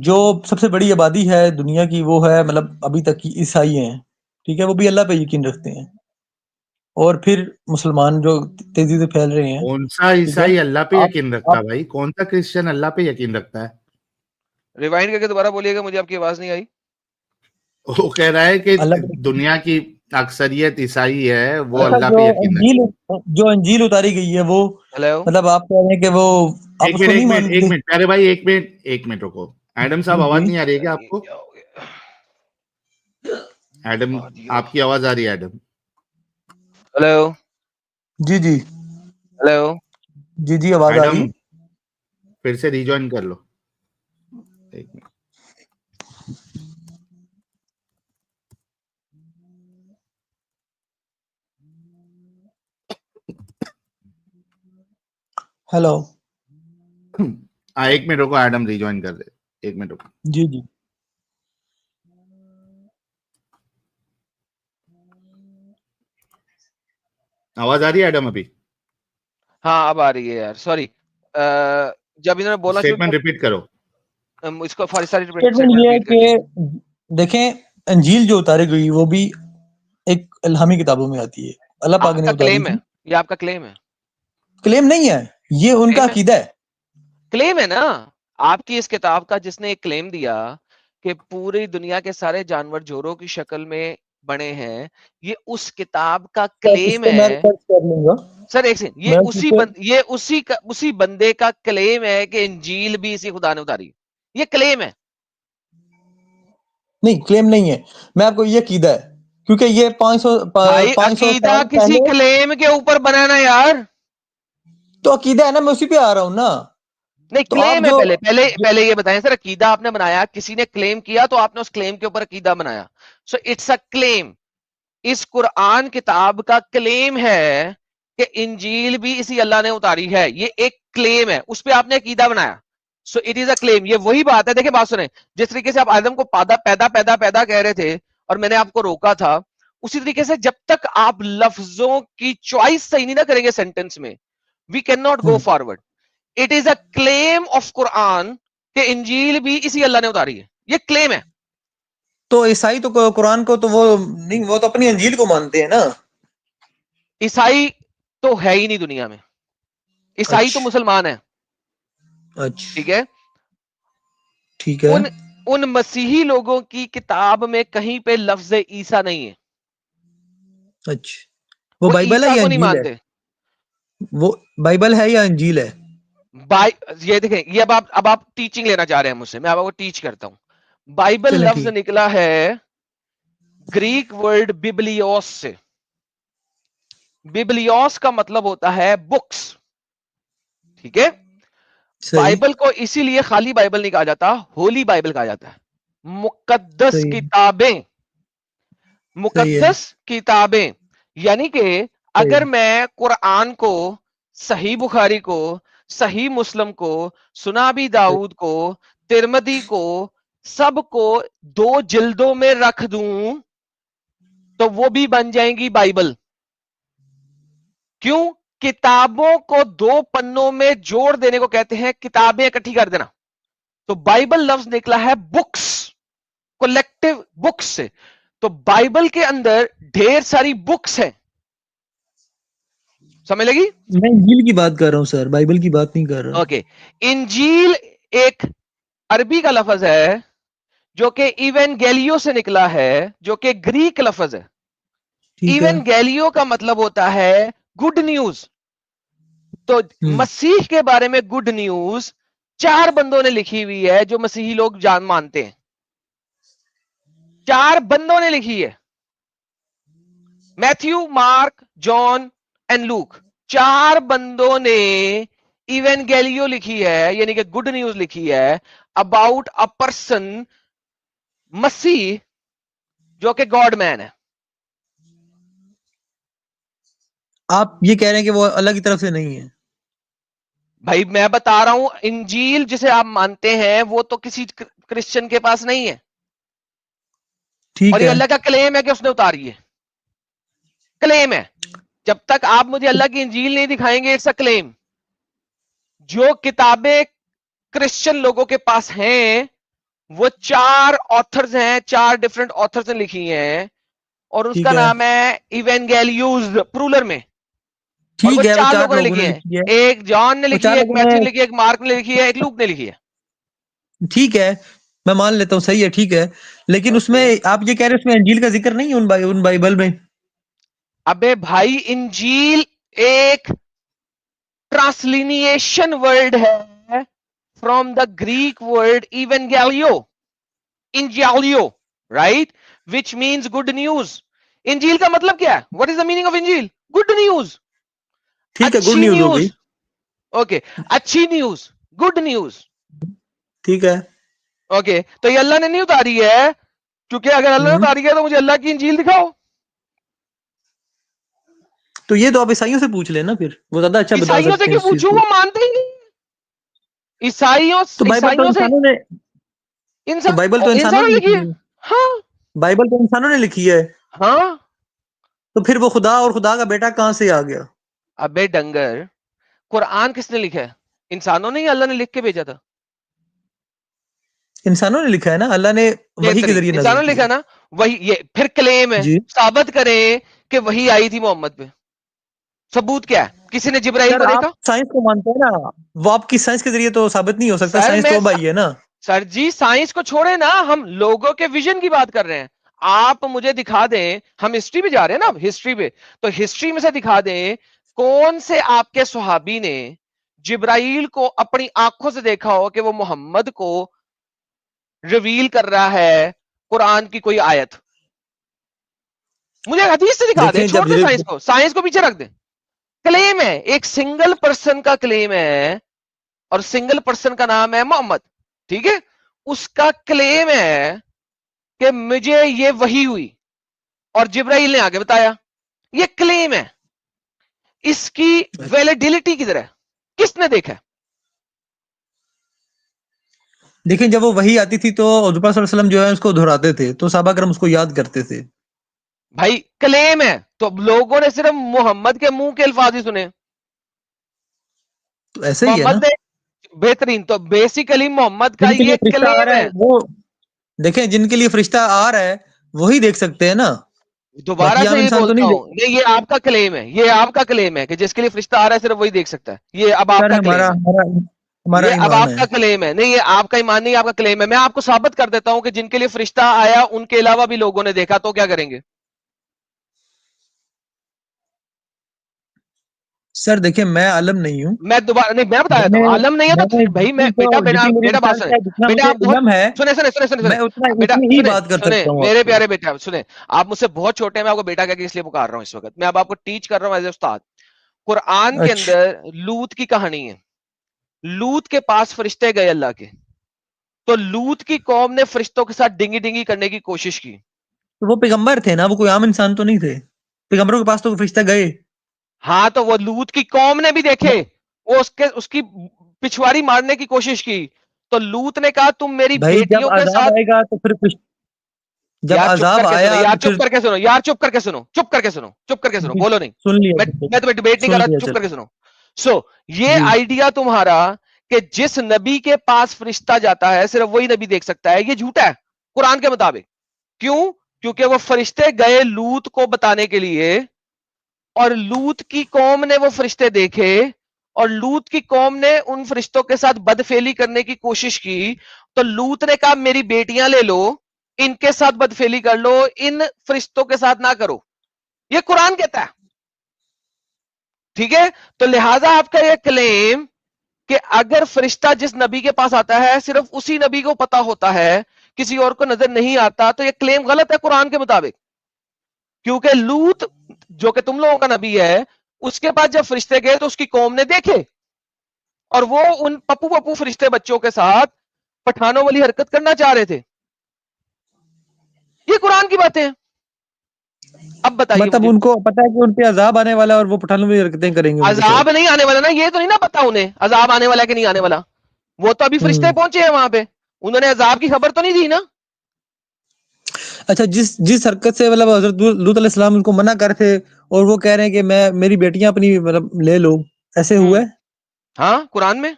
جو سب سے بڑی آبادی ہے دنیا کی وہ ہے مطلب ابھی تک کی عیسائی ہیں, ٹھیک ہے, وہ بھی اللہ پہ یقین رکھتے ہیں, اور پھر مسلمان جو تیزی سے پھیل رہے ہیں. کون سا عیسائی اللہ پہ یقین رکھتا ہے بھائی؟ کون سا کرسچن اللہ پہ یقین رکھتا ہے؟ ریوائنڈ کر کے دوبارہ بولیے گا, مجھے آپ کی آواز نہیں آئی. وہ کہہ رہا ہے کہ اللہ دنیا کی اکثریت عیسائی ہے, وہ اللہ پہ یقین رکھتا ہے. جو انجیل اتاری گئی ہے وہ ہیلو, مطلب آپ کہہ رہے ہیں کہ وہ آپ اس کو نہیں مانتے؟ ایک منٹ پیارے بھائی, ایک منٹ رکو. ایڈم صاحب آواز نہیں آ رہی ہے کیا آپ کو؟ ایڈم آپ کی آواز آ رہی ہے ایڈم؟ ہیلو, جی ہیلو, جی آواز آ رہی ہے. ایڈم پھر سے ریجوائن کر لو. ایک منٹ. ہیلو, ایک منٹ رکو, ایڈم ریجوائن کر دے. ایک منٹ رکو. جی آواز آ رہی ہے ایڈم ابھی؟ ہاں اب آ رہی ہے یار, سوری. جب انہوں نے بولا اسٹیٹمنٹ ریپیٹ کرو. اس کو ساری اسٹیٹمنٹ یہ ہے کہ دیکھیں انجیل جو اتاری گئی وہ بھی ایک الہامی کتابوں میں آتی ہے, اللہ پاک آپ نے کا اتاری کلیم ہے, تھی. یہ آپ کا کلیم ہے. کلیم نہیں ہے, یہ ان کا عقیدہ ہے. کلیم ہے نا آپ کی اس کتاب کا, جس نے ایک کلیم دیا کہ پوری دنیا کے سارے جانور جوڑوں کی شکل میں بنے ہیں, یہ اس کتاب کا کلیم ہے. سر ایک سیکنڈ, یہ اسی بندے کا کلیم ہے کہ انجیل بھی اسی خدا نے اتاری. یہ کلیم ہے. نہیں کلیم نہیں ہے, میں آپ کو یہ عقیدہ ہے, کیونکہ یہ 500 عقیدہ سال کسی پہلے کلیم کے اوپر بنانا یار. تو عقیدہ ہے نا, میں اسی پہ آ رہا ہوں نا. نہیں تو آپ کلیم ہے, جو پہلے یہ بتائیں سر, عقیدہ آپ نے بنایا, کسی نے کلیم کیا تو آپ نے اس کلیم کے اوپر عقیدہ بنایا. سو اٹس اے کلیم. اس قرآن کتاب کا کلیم ہے کہ انجیل بھی اسی اللہ نے اتاری ہے, یہ ایک کلیم ہے, اس پہ آپ نے عقیدہ بنایا. سو اٹ از اے کلیم. یہ وہی بات ہے, دیکھیں بات سنیں, جس طریقے سے آپ آدم کو پیدا کہہ رہے تھے اور میں نے آپ کو روکا تھا, اسی طریقے سے جب تک آپ لفظوں کی چوائس صحیح نہیں نہ کریں گے سینٹینس میں, we can not go forward. It is a claim of Quran کہ انجیل بھی اسی اللہ نے اتاری ہے, یہ کلیم ہے. تو عیسائی تو قرآن کو تو وہ نہیں, وہ تو اپنی انجیل کو مانتے ہیں نا. عیسائی تو ہے ہی نہیں دنیا میں, عیسائی تو مسلمان ہے. اچھا ٹھیک ہے. ان مسیحی لوگوں کی کتاب میں کہیں پہ لفظ عیسیٰ نہیں ہے. اچھا وہ بائبل ہے عیسیٰ یا کو نہیں انجیل ہے؟ مانتے. وہ بائبل ہے یا انجیل ہے؟ یہ دیکھیں, یہ اب آپ ٹیچنگ لینا چاہ رہے ہیں مجھ سے, میں آپ کو ٹیچ کرتا ہوں. بائبل چلیں لفظ ٹھیک. نکلا ہے گریک ورڈ بیبلیوس سے. بیبلیوس کا مطلب ہوتا ہے بکس, ٹھیک ہے. بائبل کو اسی لیے خالی بائبل نہیں کہا جاتا, ہولی بائبل کہا جاتا ہے, مقدس کتابیں. مقدس کتابیں یعنی کہ اگر میں قرآن کو, صحیح بخاری کو, صحیح مسلم کو, سنابی داؤد کو, ترمذی کو, سب کو 2 جلدوں میں رکھ دوں تو وہ بھی بن جائیں گی بائبل. کیوں؟ کتابوں کو 2 پنوں میں جوڑ دینے کو کہتے ہیں کتابیں اکٹھی کر دینا. تو بائبل لفظ نکلا ہے بکس. کولیکٹو بکس سے. تو بائبل کے اندر ڈھیر ساری بکس ہیں, سمجھ لگی؟ میں انجیل کی بات کر رہا ہوں سر, بائبل کی بات نہیں کر رہا. اوکے, انجیل ایک عربی کا لفظ ہے جو کہ ایونگیلیو سے نکلا ہے, جو کہ گریک لفظ ہے. ٹھیک ہے, ایونگیلیو کا مطلب ہوتا ہے گڈ نیوز. تو مسیح کے بارے میں گڈ نیوز 4 بندوں نے لکھی ہوئی ہے جو مسیحی لوگ جان مانتے ہیں. 4 بندوں نے لکھی ہے, میتھیو, مارک, جان اینڈ لوک. 4 بندوں نے ایونگیلیو لکھی ہے, یعنی کہ گڈ نیوز لکھی ہے اباؤٹ ا پرسن, مسیح جو کہ گاڈ مین ہے. آپ یہ کہہ رہے ہیں کہ وہ اللہ کی طرف سے نہیں ہے؟ بھائی میں بتا رہا ہوں, انجیل جسے آپ مانتے ہیں وہ تو کسی کرسچن کے پاس نہیں ہے, ٹھیک اور یہ ہے, اللہ کا کلیم ہے کہ اس نے اتاری ہے. کلیم ہے. جب تک آپ مجھے اللہ کی انجیل نہیں دکھائیں گے, اٹس اے کلیم. جو کتابیں کرسچن لوگوں کے پاس ہیں وہ 4 آتھرز ہیں, 4 ڈفرنٹ آتھرز نے لکھی ہیں, اور اس ٹھیک کا ہے, نام ہے ایونگیلیوز پرولر میں. اور وہ ٹھیک ہے, وہ 4 4 لوگوں نے لوگوں لکھی نے ہے. لکھی ہے, ایک جان نے وہ لکھی 4 ہے, ایک لوگوں میتھیو نے, نے لکھی ہے, ایک مارک نے لکھی ہے, ایک لوک نے لکھی ہے. ٹھیک ہے میں مان لیتا ہوں, صحیح ہے, ٹھیک ہے, لیکن اس میں آپ یہ کہہ رہے ہیں اس میں انجیل کا ذکر نہیں ہے ان بائبل میں؟ ابے بھائی انجیل ایک ٹرانسلینیشن ورڈ ہے فرام دا گریک ورڈ ایونگیلیو, انجیلیو, right, which means good news. انجیل کا مطلب کیا ہے؟ What is the meaning of انجیل؟ گڈ نیوز, ٹھیک ہے, گڈ اچھی نیوز ہو گئی, نیوز. اوکے, اچھی نیوز, گڈ نیوز. ٹھیک ہے. اوکے, تو یہ اللہ نے نہیں اتاری ہے, کیونکہ اگر اللہ نے اتاری ہے تو مجھے اللہ کی انجیل دکھاؤ. تو یہ تو آپ عیسائیوں سے پوچھ لیں نا, پھر وہ زیادہ اچھا بتا عیسائیوں سے سکتے ہیں کیوں اس چیز پوچھوں, کو. وہ مانتے ہی نہیں. تو بائبل تو عیسائیوں سے انسانوں نے, تو بائبل تو انسانوں انسانوں نے نے لکھی لکھی ہے. ہے, ہاں بائبل تو انسانوں نے لکھی ہے, ہاں. تو پھر وہ خدا اور خدا کا بیٹا کہاں سے آ گیا؟ ابے ڈنگر, قرآن کس نے لکھا ہے؟ انسانوں نے, اللہ نے لکھ کے بھیجا تھا. انسانوں نے لکھا ہے نا, اللہ نے وحی کے ذریعے انسانوں نازل نے کیا. لکھا نا وہی. یہ پھر کلیم ہے, جی ثابت کریں کہ وہی آئی تھی محمد پہ. ثبوت کیا ہے؟ کسی نے جبرائیل سر, کو آپ دیکھا؟ سائنس کو مانتے ہیں نا, وہ آپ کی سائنس کے ذریعے تو ثابت نہیں ہو سکتا, سر سائنس میں تو اب آئی ہے نا. سر جی سائنس کو چھوڑے نا, ہم لوگوں کے ویژن کی بات کر رہے ہیں. آپ مجھے دکھا دیں, ہم ہسٹری پہ جا رہے ہیں نا, ہسٹری پہ, تو ہسٹری میں سے دکھا دیں کون سے آپ کے صحابی نے جبرائیل کو اپنی آنکھوں سے دیکھا ہو کہ وہ محمد کو ریویل کر رہا ہے قرآن کی کوئی آیت. مجھے حدیث سے دکھا دیں, دیکھیں چھوڑ جب دیں سائنس کو, سائنس کو پیچھے رکھ دیں. کلیم ہے, ایک سنگل پرسن کا کلیم ہے, اور سنگل پرسن کا نام ہے محمد, ٹھیک ہے. اس کا کلیم ہے کہ مجھے یہ وحی ہوئی اور جبرائیل نے آگے بتایا. یہ کلیم ہے. اس کی ویلیڈیلٹی کدھر ہے؟ کس نے دیکھا؟ دیکھیں جب وہ وحی آتی تھی تو حضور پاک صلی اللہ علیہ وسلم جو ہے اس کو دہراتے تھے, تو صحابہ کرام اس کو یاد کرتے تھے. بھائی کلیم ہے, تو لوگوں نے صرف محمد کے منہ کے الفاظ ہی سنے. تو ایسے ہی ہے نا, محمد نے بہترین, تو بیسیکلی محمد کا جن کے لیے یہ فرشتہ آ کلیم رہا ہے. ہے وہ دیکھیں, جن کے لیے فرشتہ آ رہا ہے وہی دیکھ سکتے ہیں نا, دوبارہ باقی عام سے یہ انسان تو بولتا نہیں ہوں, نہیں یہ آپ کا کلیم ہے, یہ آپ کا کلیم ہے کہ جس کے لیے فرشتہ آ رہا ہے صرف وہی دیکھ سکتا ہے. یہ اب آپ سر, کا کلیم ہے, ہمارا یہ اب ایمان آپ ہے. کا کلیم ہے. نہیں یہ آپ کا ایمان نہیں, آپ کا کلیم ہے. میں آپ کو ثابت کر دیتا ہوں کہ جن کے لیے فرشتہ آیا ان کے علاوہ بھی لوگوں نے دیکھا, تو کیا کریں گے؟ سر دیکھیں میں عالم نہیں ہوں, میں دوبارہ نہیں, میں بتا دیتا ہوں, عالم نہیں ہے تو بھائی میں جتنی میری بیٹا بات ریسرچ سنیں, ہے, جتنا بیٹا مجھے آپ بہت علم ہے, سنیں میں بیٹا اتنی ہی سنیں بات کر سنیں سکتا ہوں. میرے پیارے بیٹا سنیں, آپ مجھ سے بہت چھوٹے ہیں, میں آپ کو بیٹا کہہ کے اس لیے پکار رہا ہوں اس وقت. میں اب آپ کو ٹیچ کر رہا ہوں ایز اے استاد. قرآن کے اچھا, اندر لوط کی کہانی ہے. لوط کے پاس فرشتے گئے اللہ کے, تو لوط کی قوم نے فرشتوں کے ساتھ ڈنگی ڈنگی کرنے کی کوشش کی. تو وہ پیغمبر تھے نا, وہ کوئی عام انسان تو نہیں تھے. پیغمبروں کے پاس تو فرشتہ گئے. ہاں تو وہ لوط کی قوم نے بھی دیکھے, وہ اس کی پچھواڑی مارنے کی کوشش کی. تو لوط نے کہا تم میری بھائی بیٹیوں جب کے عذاب ساتھ, آئے گا تو پھر جب یار چپ کر عذاب کے سنو, آیا یار تو چپ پھر کر کے سنو, یار چپ کر کے سنو, چپ کر کے سنو, چپ کر کے سنو, بولو نہیں, سن لیا, میں تمہیں ڈیبیٹ نہیں سن کر لیا, رہا, چپ چل کر کے سنو. سو یہ جی, آئیڈیا تمہارا کہ جس نبی کے پاس فرشتہ جاتا ہے صرف وہی نبی دیکھ سکتا ہے, یہ جھوٹا ہے. قرآن کے مطابق. کیوں؟ کیونکہ وہ فرشتے گئے لوط کو بتانے کے لیے اور لوط کی قوم نے وہ فرشتے دیکھے اور لوط کی قوم نے ان فرشتوں کے ساتھ بدفعلی کرنے کی کوشش کی. تو لوط نے کہا میری بیٹیاں لے لو, ان کے ساتھ بدفعلی کر لو, ان فرشتوں کے ساتھ نہ کرو. یہ قرآن کہتا ہے. ٹھیک ہے, تو لہذا آپ کا یہ کلیم کہ اگر فرشتہ جس نبی کے پاس آتا ہے صرف اسی نبی کو پتا ہوتا ہے, کسی اور کو نظر نہیں آتا, تو یہ کلیم غلط ہے قرآن کے مطابق. کیونکہ لوط جو کہ تم لوگوں کا نبی ہے, اس کے پاس جب فرشتے گئے تو اس کی قوم نے دیکھے اور وہ ان پپو پپو فرشتے بچوں کے ساتھ پٹھانوں والی حرکت کرنا چاہ رہے تھے. یہ قرآن کی باتیں ہیں. اب بتائیے مطلب مجھے, ان کو پتا ہے کہ ان پہ عذاب آنے والا ہے اور وہ پٹھانوں میں حرکتیں کریں گے. عذاب نہیں آنے والا نا, یہ تو نہیں نا پتا انہیں عذاب آنے والا ہے کہ نہیں آنے والا. وہ تو ابھی فرشتے پہنچے ہیں وہاں پہ, انہوں نے عذاب کی خبر تو نہیں دی نا. اچھا, جس حرکت سے مطلب حضرت لوط علیہ السلام ان کو منع کر تھے اور وہ کہہ رہے ہیں کہ میری بیٹیاں اپنی مطلب لے لو, ایسے ہوا ہے؟ ہاں قرآن میں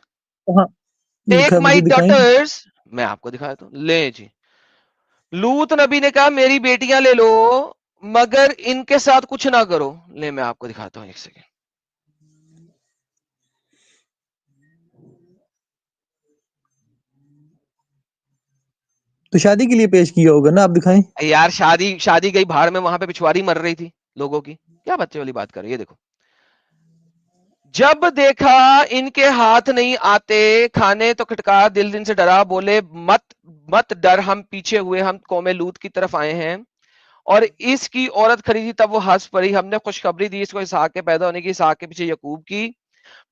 ہاں, ٹیک مجھے مائی دکھائیں. ڈاٹرز, میں آپ کو دکھاتا ہوں. لے جی, لوط نبی نے کہا میری بیٹیاں لے لو مگر ان کے ساتھ کچھ نہ کرو. لے میں آپ کو دکھاتا ہوں, ایک سیکنڈ. تو شادی کے لیے پیش کیا ہوگا نا, آپ دکھائیں. یار شادی گئی بھاڑ میں, وہاں پہ پچھواری مر رہی تھی لوگوں کی, کیا بچے والی بات کر رہی ہے. دیکھو, جب دیکھا ان کے ہاتھ نہیں آتے کھانے تو کھٹکا, دل سے ڈرا, بولے مت ڈر, ہم پیچھے ہوئے, ہم قوم لوط کی طرف آئے ہیں. اور اس کی عورت کھڑی تھی تب وہ ہنس پڑی, ہم نے خوشخبری دی اس کو اسحاق کے پیدا ہونے کی, اسحاق کے پیچھے یعقوب کی.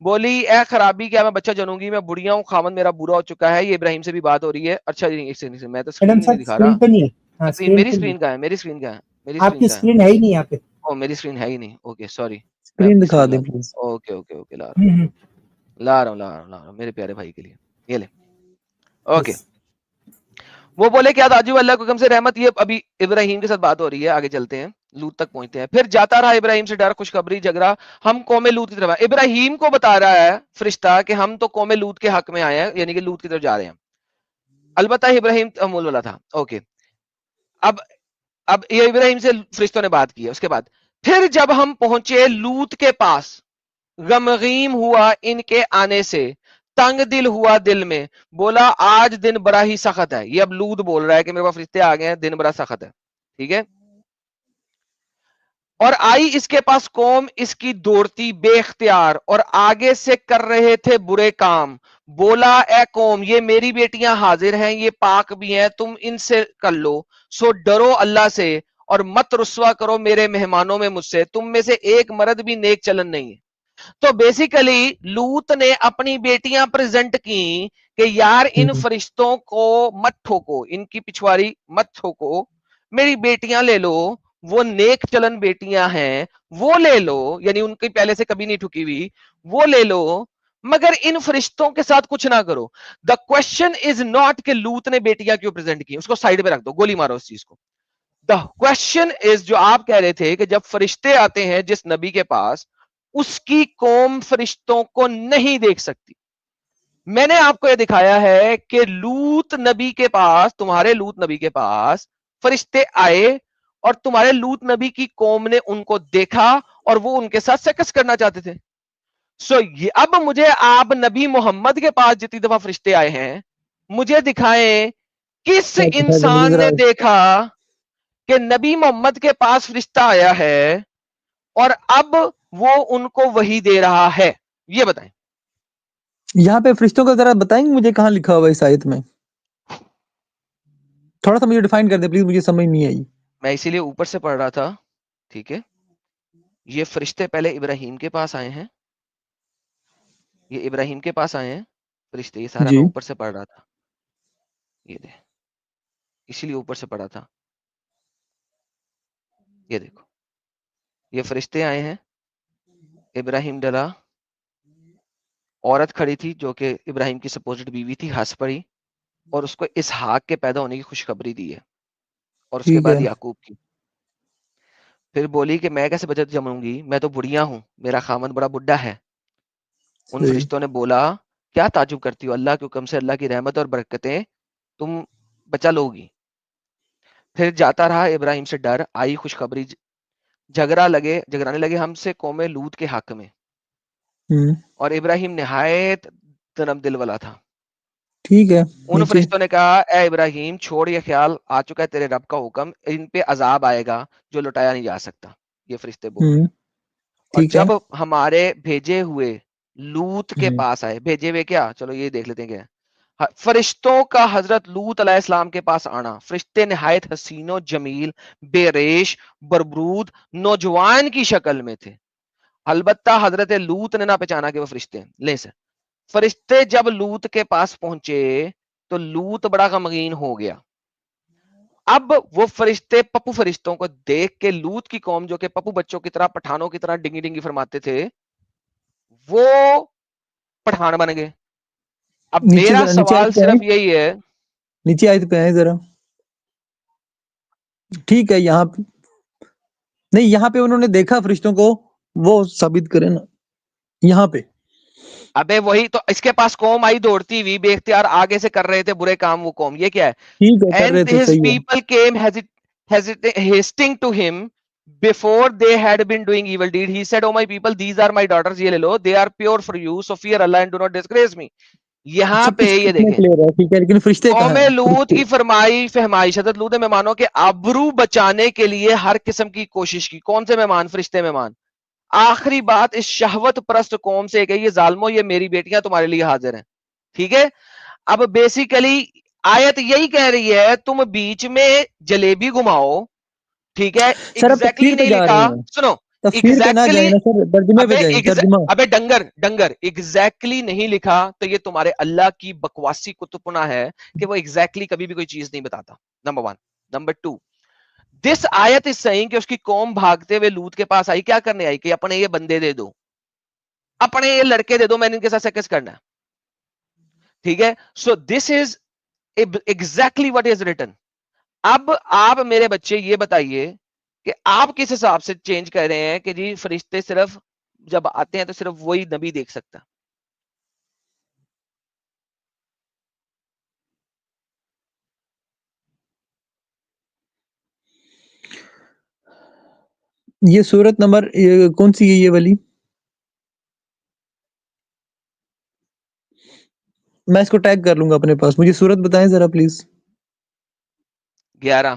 بولی اے خرابی, کیا میں بچہ جنوں گی, میں بڑھیا ہوں, خامن میرا برا ہو چکا ہے. یہ ابراہیم سے بھی بات ہو رہی ہے. اچھا جی, میں تو اسکرین نہیں دکھا رہا. پہ نہیں ہے. ہاں, میری پہ نہیں. اسکرین کا ہے, میری اسکرین کا ہے, میری آپ کی اسکرین کا ہے. اسکرین ہے ہی نہیں یہاں پہ. او میری اسکرین ہے ہی نہیں, اوکے سوری. اسکرین دکھا دیں پلیز. اوکے اوکے اوکے, لا رہا ہوں میرے پیارے بھائی کے لیے, یہ لے. اوکے, وہ بولے کیا تاجو اللہ کو حکم سے رحمت. یہ ابھی ابراہیم کے ساتھ بات ہو رہی ہے, آگے چلتے ہیں, لوط تک پہنچتے ہیں. پھر جاتا رہا ابراہیم سے ڈر, خوشخبری جھگڑا, ہم قوم لوط کی طرف. ابراہیم کو بتا رہا ہے فرشتہ کہ ہم تو قوم لوط کے حق میں آئے ہیں, یعنی کہ لوط کی طرف جا رہے ہیں. البتہ ابراہیم امول والا تھا. اوکے, اب یہ ابراہیم سے فرشتوں نے بات کی. اس کے بعد پھر جب ہم پہنچے لوط کے پاس, غمغیم ہوا ان کے آنے سے, تنگ دل ہوا دل میں, بولا آج دن بڑا ہی سخت ہے. یہ اب لوط بول رہا ہے کہ میرے پاس فرشتے آ گئے ہیں, دن بڑا سخت ہے. ٹھیک ہے, اور آئی اس کے پاس قوم اس کی دوڑتی بے اختیار, اور آگے سے کر رہے تھے برے کام. بولا اے قوم, یہ میری بیٹیاں حاضر ہیں, یہ پاک بھی ہیں, تم ان سے کر لو. سو ڈرو اللہ سے اور مت رسوا کرو میرے مہمانوں میں مجھ سے, تم میں سے ایک مرد بھی نیک چلن نہیں ہے. تو بیسیکلی لوط نے اپنی بیٹیاں پریزنٹ کی کہ یار ان فرشتوں کو مت ٹھوکو, ان کی پچھواری مت ٹھوکو, میری بیٹیاں لے لو, وہ نیک چلن بیٹیاں ہیں, وہ لے لو, یعنی ان کی پہلے سے کبھی نہیں ٹھکی ہوئی, وہ لے لو, مگر ان فرشتوں کے ساتھ کچھ نہ کرو. دا کوشچن از ناٹ کہ لوط نے بیٹیاں کیوں پریزنٹ کی, اس کو سائڈ پہ رکھ دو, گولی مارو اس چیز کو. دا کوشچن از, جو آپ کہہ رہے تھے کہ جب فرشتے آتے ہیں جس نبی کے پاس, اس کی قوم فرشتوں کو نہیں دیکھ سکتی. میں نے آپ کو یہ دکھایا ہے کہ لوط نبی کے پاس, تمہارے لوط نبی کے پاس فرشتے آئے اور تمہارے لوط نبی کی قوم نے ان کو دیکھا اور وہ ان کے ساتھ سیکس کرنا چاہتے تھے. یہ اب مجھے آپ نبی محمد کے پاس جتنی دفعہ فرشتے آئے ہیں مجھے دکھائیں کس انسان نے دیکھا کہ نبی محمد کے پاس فرشتہ آیا ہے اور اب وہ ان کو وحی دے رہا ہے. یہ بتائیں. یہاں پہ فرشتوں کا ذرا بتائیں گے مجھے کہاں لکھا ہوا ہے اس آیت میں, تھوڑا سا مجھے ڈیفائن کر دیں پلیز, مجھے سمجھ نہیں آئی. میں اسی لیے اوپر سے پڑھ رہا تھا. ٹھیک ہے, یہ فرشتے پہلے ابراہیم کے پاس آئے ہیں, یہ ابراہیم کے پاس آئے ہیں فرشتے, یہ سارا میں اوپر سے پڑھ رہا تھا. یہ دے, اسی لیے اوپر سے پڑھا تھا. یہ دیکھو, یہ فرشتے آئے ہیں, ابراہیم ڈلا, عورت کھڑی تھی جو کہ ابراہیم کی سپوزڈ بیوی تھی, ہنس پڑی اور اس کو اسحاق کے پیدا ہونے کی خوشخبری دی ہے, اور اس کے بعد یعقوب کی. پھر بولی کہ میں کیسے بچہ جموں گی, میں تو بڑھیا ہوں, میرا خامد بڑا بڈھا ہے. ان فرشتوں نے بولا کیا تعجب کرتی ہو, اللہ کے حکم سے اللہ کی رحمت اور برکتیں تم بچہ لو گی. پھر جاتا رہا ابراہیم سے ڈر، آئی خوشخبری، جھگڑانے لگے ہم سے قوم لوط کے حق میں، ہوں، اور ابراہیم نہایت نرم دل والا تھا. ٹھیک ہے. ان نیچے فرشتوں نے کہا اے ابراہیم چھوڑ، یہ خیال آ چکا ہے تیرے رب کا حکم، ان پہ عذاب آئے گا جو لٹایا نہیں جا سکتا. یہ فرشتے بول رہے ہیں. اور ٹھیک ہے. جب ہمارے بھیجے ہوئے لوط کے ہوں، پاس آئے، بھیجے ہوئے کیا، چلو یہ دیکھ لیتے ہیں کیا فرشتوں کا حضرت لوط علیہ السلام کے پاس آنا. فرشتے نہایت حسین و جمیل، بے ریش، بربرود، نوجوان کی شکل میں تھے. البتہ حضرت لوط نے نہ پہچانا کہ وہ فرشتے ہیں. لے سر، فرشتے جب لوط کے پاس پہنچے تو لوط بڑا غمگین ہو گیا. اب وہ فرشتے پپو فرشتوں کو دیکھ کے لوط کی قوم جو کہ پپو بچوں کی طرح، پٹھانوں کی طرح ڈنگی ڈنگی فرماتے تھے، وہ پٹھان بن گئے. اب نیچے میرا ذرا، نیچے سوال آیت پہ آئے، صرف یہی ہے، نیچے آیت پہ آئے ذرا. ٹھیک ہے. یہاں نہیں، یہاں پہ انہوں نے دیکھا فرشتوں کو، وہ ثابت کرے نا یہاں پہ. ابے وہی تو اس کے پاس قوم آئی دوڑتی ہوئی، بے اختیار آگے سے کر رہے تھے برے کام وہ قوم. یہ کیا ہے؟ ٹھیک ہے، کر رہے And تھے، his صحیح ہے. people came hasting to him before they had been doing evil deed. He said, "Oh my people, these are my daughters. یہ لے لو. They are pure for you. So fear Allah and do not disgrace me." یہاں سب پہ کچھ یہ اتنا دیکھیں کلیئر ہے، ٹھیک ہے، لیکن فرشتے کہاں قوم ہیں؟ لوط فرشتے. کی فہمائش حضرت لوط نے مہمانوں کے آبرو بچانے کے لیے ہر قسم کی کوشش کی. کون سے مہمان؟ فرشتے مہمان. آخری بات اس شہوت پرست قوم سے کہ یہ ظالمو، یہ میری بیٹیاں تمہارے لیے حاضر ہیں. ٹھیک ہے. اب بیسیکلی آیت یہی کہہ رہی ہے تم بیچ میں جلیبی گھماؤ. ٹھیک ہے. سر آپ ایگزیکٹلی تفسیر پہ نہیں جا لکھا، رہے ہیں، سنو تفسیر پہ نہ ایگزیکٹلی، جائیں نا سر، ترجمے پہ جائیں، ترجمہ. ابے ڈنگر ایگزیکٹلی نہیں لکھا تو یہ تمہارے اللہ کی بکواسی کتبنا ہے کہ وہ ایگزیکٹلی کبھی بھی کوئی چیز نہیں بتاتا. نمبر 1. نمبر 2، دس آیت اس سائنگ کہ اس کی قوم بھاگتے ہوئے لوط کے پاس آئی. کیا کرنے آئی؟ کہ اپنے یہ بندے دے دو، اپنے یہ لڑکے دے دو، میں نے ان کے ساتھ سیکس کرنا ہے. ٹھیک ہے. So this is exactly what is written. اب آپ میرے بچے یہ بتائیے کہ آپ کس حساب سے چینج کر رہے ہیں کہ جی فرشتے صرف جب آتے ہیں تو صرف وہی نبی دیکھ سکتا. یہ سورت نمبر کون سی ہے یہ والی؟ میں اس کو ٹیگ کر لوں گا اپنے پاس. مجھے سورت بتائیں ذرا پلیز. 11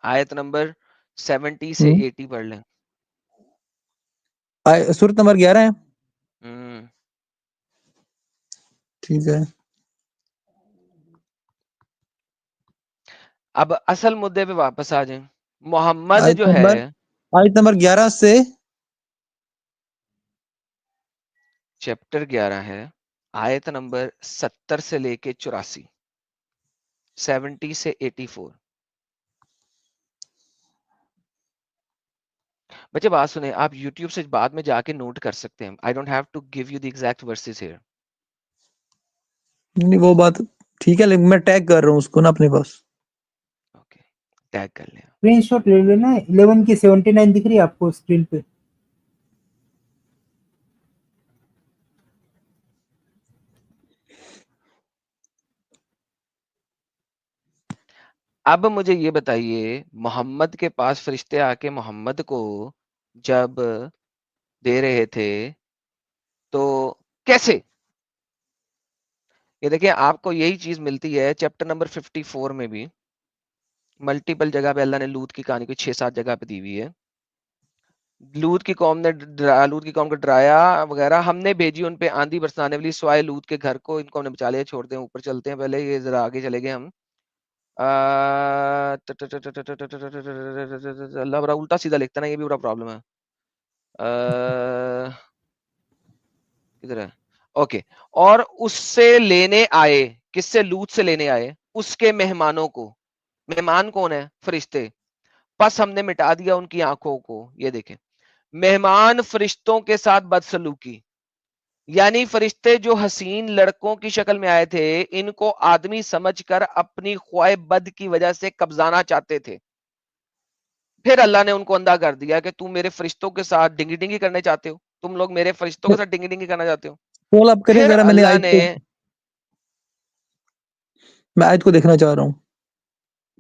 آیت نمبر 70 سے 80 پڑھ لیں. سورت نمبر 11 ہے. ٹھیک ہے. اب اصل مدے پہ واپس آ جائیں. محمد آیت جو ہے نمبر 11 سے چیپٹر 11 ہے، آیت نمبر 70 سے لے کے 84، 70 سے 84. بچے بات سنیں، آپ یوٹیوب سے بعد میں جا کے نوٹ کر سکتے ہیں. I don't have to give you the exact verses here. نہیں، وہ بات ٹھیک ہے، لیکن میں ٹیگ کر رہا ہوں اس کو نا اپنے پاس. اوکے، ٹیگ کر لیں. اسکرین شاٹ لے لینا. 11 کی 79 دکھ رہی ہے آپ کو اسکرین پہ؟ اب مجھے یہ بتائیے، محمد کے پاس فرشتے آ کے محمد کو جب دے رہے تھے تو کیسے؟ یہ دیکھیں آپ کو یہی چیز ملتی ہے چیپٹر نمبر 54 میں بھی. ملٹیپل جگہ پہ اللہ نے لوط کی کہانی کو 6-7 جگہ پہ دی ہوئی ہے. لوط کی قوم کو ڈرایا وغیرہ. ہم نے بھیجی ان پہ آندھی برسانے والی سوائے لوط کے گھر کو، ان کو ہم نے بچا لیا. چھوڑ دیں، اوپر چلتے ہیں. پہلے یہ ذرا آگے چلے گئے ہم. اللہ بڑا الٹا سیدھا لکھتا نا، یہ بھی بڑا پرابلم ہے. ادھر ہے. اوکے. اور اس سے لینے آئے، کس سے؟ لوط سے لینے آئے اس کے مہمانوں کو. مہمان کون ہے؟ فرشتے. پس ہم نے مٹا دیا ان کی آنکھوں کو. یہ دیکھیں، مہمان فرشتوں کے ساتھ بدسلوکی، یعنی فرشتے جو حسین لڑکوں کی شکل میں آئے تھے ان کو آدمی سمجھ کر اپنی خواہ بد کی وجہ سے قبضانا چاہتے تھے. پھر اللہ نے ان کو اندھا کر دیا کہ تم میرے فرشتوں کے ساتھ ڈنگی ڈنگی کرنے چاہتے ہو، تم لوگ میرے فرشتوں کے ساتھ ڈنگی ڈنگی کرنا چاہتے ہو. کال آپ کریں پھر ذرا، اللہ نے میں آیت کو دیکھنا چاہ رہا ہوں.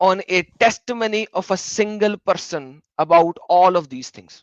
on a testimony of a single person about all of these things?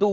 2,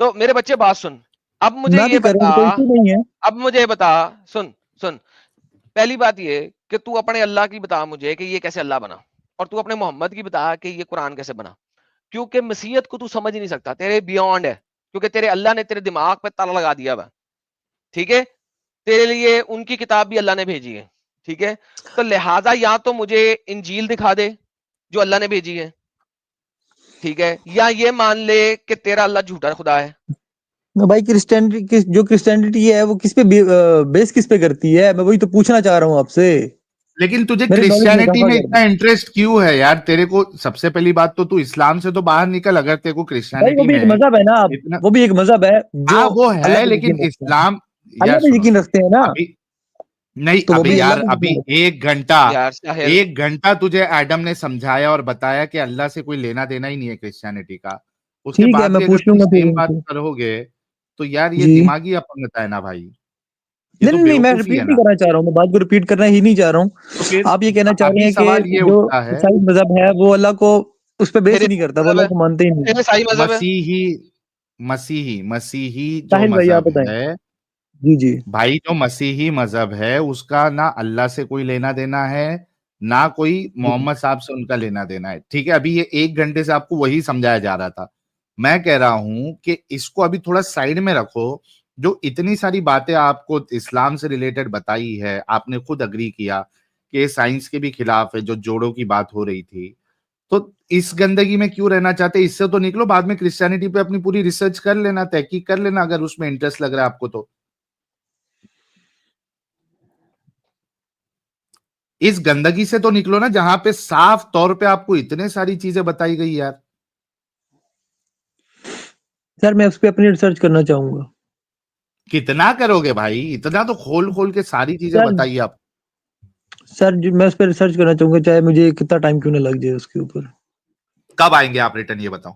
تو میرے بچے بات سن, اب مجھے میں یہ بھی کروں بتا, کوئی ایشو نہیں ہے. اب مجھے بتا, سن پہلی بات یہ کہ تو اپنے اللہ کی بتا مجھے کہ یہ کیسے اللہ بنا, اور تو اپنے محمد کی بتا کہ یہ قرآن کیسے بنا. کیونکہ مسیحیت کو تو سمجھ نہیں سکتا, تیرے بیونڈ ہے, کیونکہ تیرے اللہ نے تیرے دماغ پہ تالا لگا دیا ہوا. ٹھیک ہے, تیرے لیے ان کی کتاب بھی اللہ نے بھیجی ہے. ٹھیک ہے, تو لہٰذا یا تو مجھے انجیل دکھا دے جو اللہ نے بھیجی ہے, ٹھیک ہے, یا یہ مان لے کہ تیرا اللہ جھوٹا خدا ہے. بھائی کرسچینٹی جو کرسچینٹی ہے وہ کس پہ بیس کس پہ کرتی ہے, میں وہی تو پوچھنا چاہ رہا ہوں آپ سے. لیکن تجھے میرے knowledge میں کرسچینٹی اضافہ میں کر اتنا دیں. انٹرسٹ کیوں ہے یار تیرے کو؟ سب سے پہلی بات تو اسلام سے تو باہر نکل. اگر تیرے کو بھائی وہ کرسچینٹی بھی ایک میں مذہب ہے نا, اتنا, وہ بھی ایک مذہب ہے جو ہاں وہ اللہ ہے, پہ لیکن یقین رکھتے ہیں. اسلام, یار اللہ پہ سنو, یقین رکھتے ہیں نا, ابھی نہیں, تو وہ ابھی بھی یار اللہ پہ ابھی یقین رکھتے یار ساحل, 1 گھنٹہ تجھے ایڈم نے سمجھایا اور بتایا کہ اللہ سے کوئی لینا دینا ہی نہیں ہے کرسچینٹی کا. اس کے ٹھیک ہے, بعد میں بھی اگر پوچھ لوں تم گا پھر سیم ان بات سے. کرو گے تو یار یہ جی دماغی اپنگتا ہے نا بھائی, یہ تو نہیں, میں بیوقوفی ریپیٹ ہے نہیں نا. کرنا چاہ رہا ہوں, میں بات کو ریپیٹ کرنا ہی نہیں چاہ رہا ہوں. تو پھر آپ یہ کہنا چاہ رہے ابھی ہیں کہ سوال یہ جو اٹھتا ہے, عیسائی مذہب ہے وہ اللہ کو اس پہ بیس پھر ہی نہیں کرتا, وہ مذہب ہے, اللہ کو مانتے ہی نہیں. پھر عیسائی مذہب ہے. مسیحی جو ساحل بھائی آپ مذہب بتائیں. ہے جی جی بھائی, جو مسیحی مذہب ہے اس کا نہ اللہ سے کوئی لینا دینا ہے, نہ کوئی محمد صاحب سے ان کا لینا دینا ہے. ٹھیک ہے, ابھی یہ 1 گھنٹے سے آپ کو وہی سمجھایا جا رہا تھا. میں کہہ رہا ہوں کہ اس کو ابھی تھوڑا سائڈ میں رکھو. جو اتنی ساری باتیں آپ کو اسلام سے ریلیٹڈ بتائی ہے, آپ نے خود اگری کیا کہ یہ سائنس کے بھی خلاف ہے, جو جوڑوں کی بات ہو رہی تھی, تو اس گندگی میں کیوں رہنا چاہتے؟ اس سے تو نکلو, بعد میں کرسچینٹی پہ اپنی پوری ریسرچ کر لینا, تحقیق کر لینا اگر اس میں انٹرسٹ لگ رہا ہے آپ کو. تو اس گندگی سے تو نکلو نا جہاں پہ صاف طور پہ آپ کو اتنے ساری چیزیں بتائی گئی یار. سر, میں اس پہ اپنی ریسرچ کرنا چاہوں گا. کتنا کرو گے بھائی؟ اتنا تو کھول کے ساری چیزیں سر بتائیے آپ. سر میں اس پہ ریسرچ کرنا چاہوں گا, چاہے مجھے کتنا ٹائم کیوں نہ لگ جائے اس کے اوپر. کب آئیں گے آپ ریٹرن یہ بتاؤ؟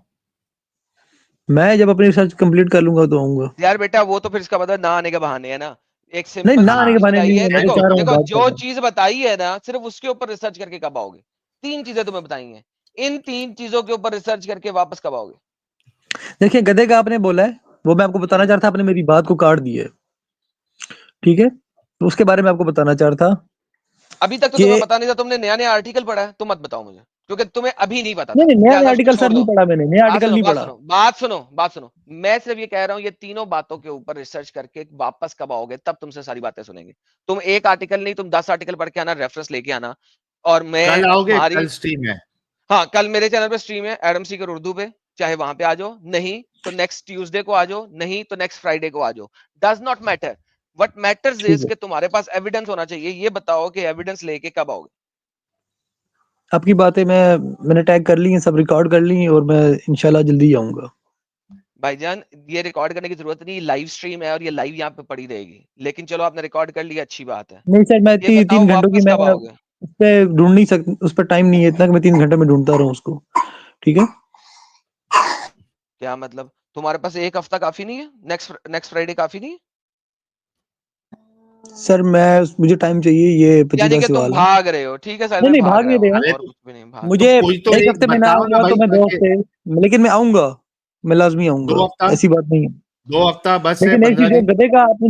میں جب اپنی ریسرچ کمپلیٹ کر لوں گا تو آؤں گا. یار بیٹا وہ تو پھر اس کا مطلب نہ آنے کے بہانے ہے نا. ایک نہیں, سمپل نہ سی آنے کے چیز بہانے بتائی نہیں ہے, ہے, میں تو دیکھو چاہ رہا ہوں دیکھو بات جو کرنا. چیز بتائی ہے نا صرف اس کے اوپر ریسرچ کر کے کب آؤ گے؟ 3 چیزیں تمہیں بتائی ہیں, ان 3 چیزوں کے اوپر ریسرچ کر کے واپس کب آؤ گے؟ دیکھیں, گدھے کا آپ نے بولا ہے, وہ میں آپ کو بتانا چاہ رہا تھا, آپ نے میری بات کو کاٹ دیا ہے. ٹھیک ہے, تو اس کے بارے میں آپ کو بتانا چاہ رہا تھا ابھی تک تو کہ تمہیں پتا نہیں تھا, تم نے نیا آرٹیکل پڑھا ہے, تم مت بتاؤ مجھے, کیونکہ تمہیں ابھی نہیں پتا تھا. نہیں, نیا لہٰذا اس کو آرٹیکل چھوڑ سر دو. نہیں پڑھا میں نے, نیا بات آرٹیکل سنو نہیں بات پڑھا. سنو بات سنو بات سنو, میں صرف یہ کہہ رہا ہوں یہ تینوں باتوں کے اوپر ریسرچ کر کے واپس کب آؤ گے, تب تم سے ساری باتیں سنیں گے. تم ایک آرٹیکل نہیں, تم 10 آرٹیکل پڑھ کے آنا, ریفرنس لے کے آنا. اور میں کل آؤ گے؟ تمہاری, کل سٹریم ہے. ہاں کل میرے چینل پہ سٹریم ہے ایڈم سیکر اردو پہ, چاہے وہاں پہ آ جاؤ, نہیں تو نیکسٹ ٹیوزڈے کو آ جاؤ, نہیں تو نیکسٹ فرائیڈے کو آ جاؤ. Does not matter. What matters ٹھیک از ہے, کہ تمہارے پاس ایویڈنس ہونا چاہیے. یہ بتاؤ کہ ایویڈنس لے کے کب آؤ گے؟ آپ کی باتیں میں نے ٹیگ کر لی ہیں, سب ریکارڈ کر لی ہیں, اور میں انشاءاللہ جلدی آؤں گا. بھائی جان یہ ریکارڈ کرنے کی ضرورت نہیں, لائیو سٹریم ہے اور یہ لائیو یہاں پہ پڑی رہے گی. لیکن چلو آپ نے ریکارڈ کر لیا, اچھی بات ہے. نہیں سر, میں یہ بتاؤ 3 گھنٹوں کی واپس میں کب آؤ گے؟ اس پہ ڈھونڈ نہیں سکتا, اس پہ ٹائم نہیں ہے اتنا کہ میں 3 گھنٹوں میں ڈھونڈتا رہا ہوں اس کو. ٹھیک ہے, کیا مطلب تمہارے پاس 1 ہفتہ کافی نہیں ہے؟ نیکسٹ فرائیڈے کافی نہیں ہے؟ سر مجھے ٹائم چاہیے, یہ یعنی پیچیدہ کہ تم سوال ہے. بھاگ رہے ہو. ٹھیک ہے سر, نہیں میں نہیں, بھاگ بھاگ رہا نہیں ہوں, رہے ارے اور تو کچھ بھی نہیں, بھاگ. مجھے کوئی تو 1 ایک ہفتے میں نہ بتاؤ آؤں نا گا بھائی, تو میں 2 تاکہ ہفتے, لیکن میں آؤں گا, میں لازمی آؤں 2 گا, ہفتہ ایسی بات نہیں ہے. 2 ہفتہ بس ہے, لیکن ایک 15 چیز, جو دن. گدھے کا آپ نے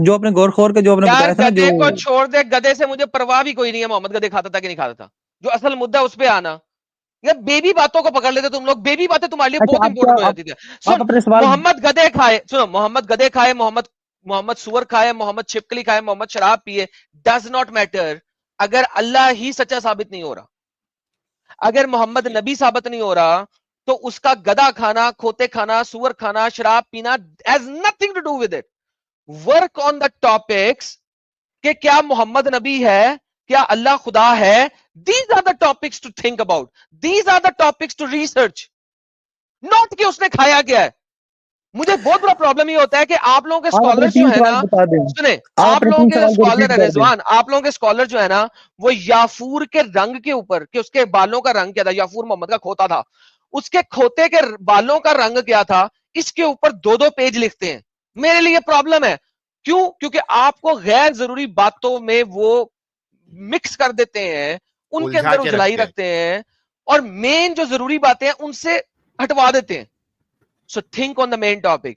جو آپ نے غور خور کے جو آپ نے یار بتایا تھا نا, جو گدے کو چھوڑ دے, گدے سے مجھے پرواہ بھی کوئی نہیں ہے محمد گدے کھاتا تھا کہ نہیں کھاتا تھا. جو اصل مدعا اس پہ آنا. یا بیبی باتوں کو پکڑ لیتے تم لوگ, بیبی باتیں تمہارے لیے اچھا بہت امپورٹنٹ ہو جاتی تھی. آپ سن, اپنے سوال, محمد گدے کھائے, سنو, محمد گدے کھائے, محمد سور کھائے, محمد چھپکلی کھائے, محمد شراب پیے, ڈز ناٹ میٹر. اگر اللہ ہی سچا ثابت نہیں ہو رہا, اگر محمد نبی ثابت نہیں ہو رہا, تو اس کا گدا کھانا, کھوتے کھانا, سور کھانا, شراب پینا has nothing to do with it. Work on the topics کہ کیا محمد نبی ہے, کیا اللہ خدا ہے. These are the topics to think about. These are the topics to research. Not کہ اس نے کھایا کیا ہے. مجھے بہت بڑا پرابلم یہ ہوتا ہے کہ آپ لوگوں کے آپ اپنے اسکالر جو 3 ہے سوال نا, بتا دیں, سنیں, آپ آپ اپنے لوگوں 3 کے سوال کو اسکالر ریپیٹ ہے کر دیں. رضوان, آپ لوگوں کے اسکالر جو ہے نا, وہ یافور کے رنگ کے اوپر, کہ اس کے بالوں کا رنگ کیا تھا, یافور محمد کا کھوتا تھا, اس کے کھوتے کے بالوں کا رنگ کیا تھا, اس کے اوپر 2 پیج لکھتے ہیں. میرے لیے پرابلم ہے. کیوں؟ کیونکہ آپ کو غیر ضروری باتوں میں وہ مکس کر دیتے ہیں, ان کے الجھا اندر کے اجلائی رکھتے ہیں. رکھتے ہیں, اور مین جو ضروری باتیں ہیں ان سے ہٹوا دیتے ہیں. So think on the main topic.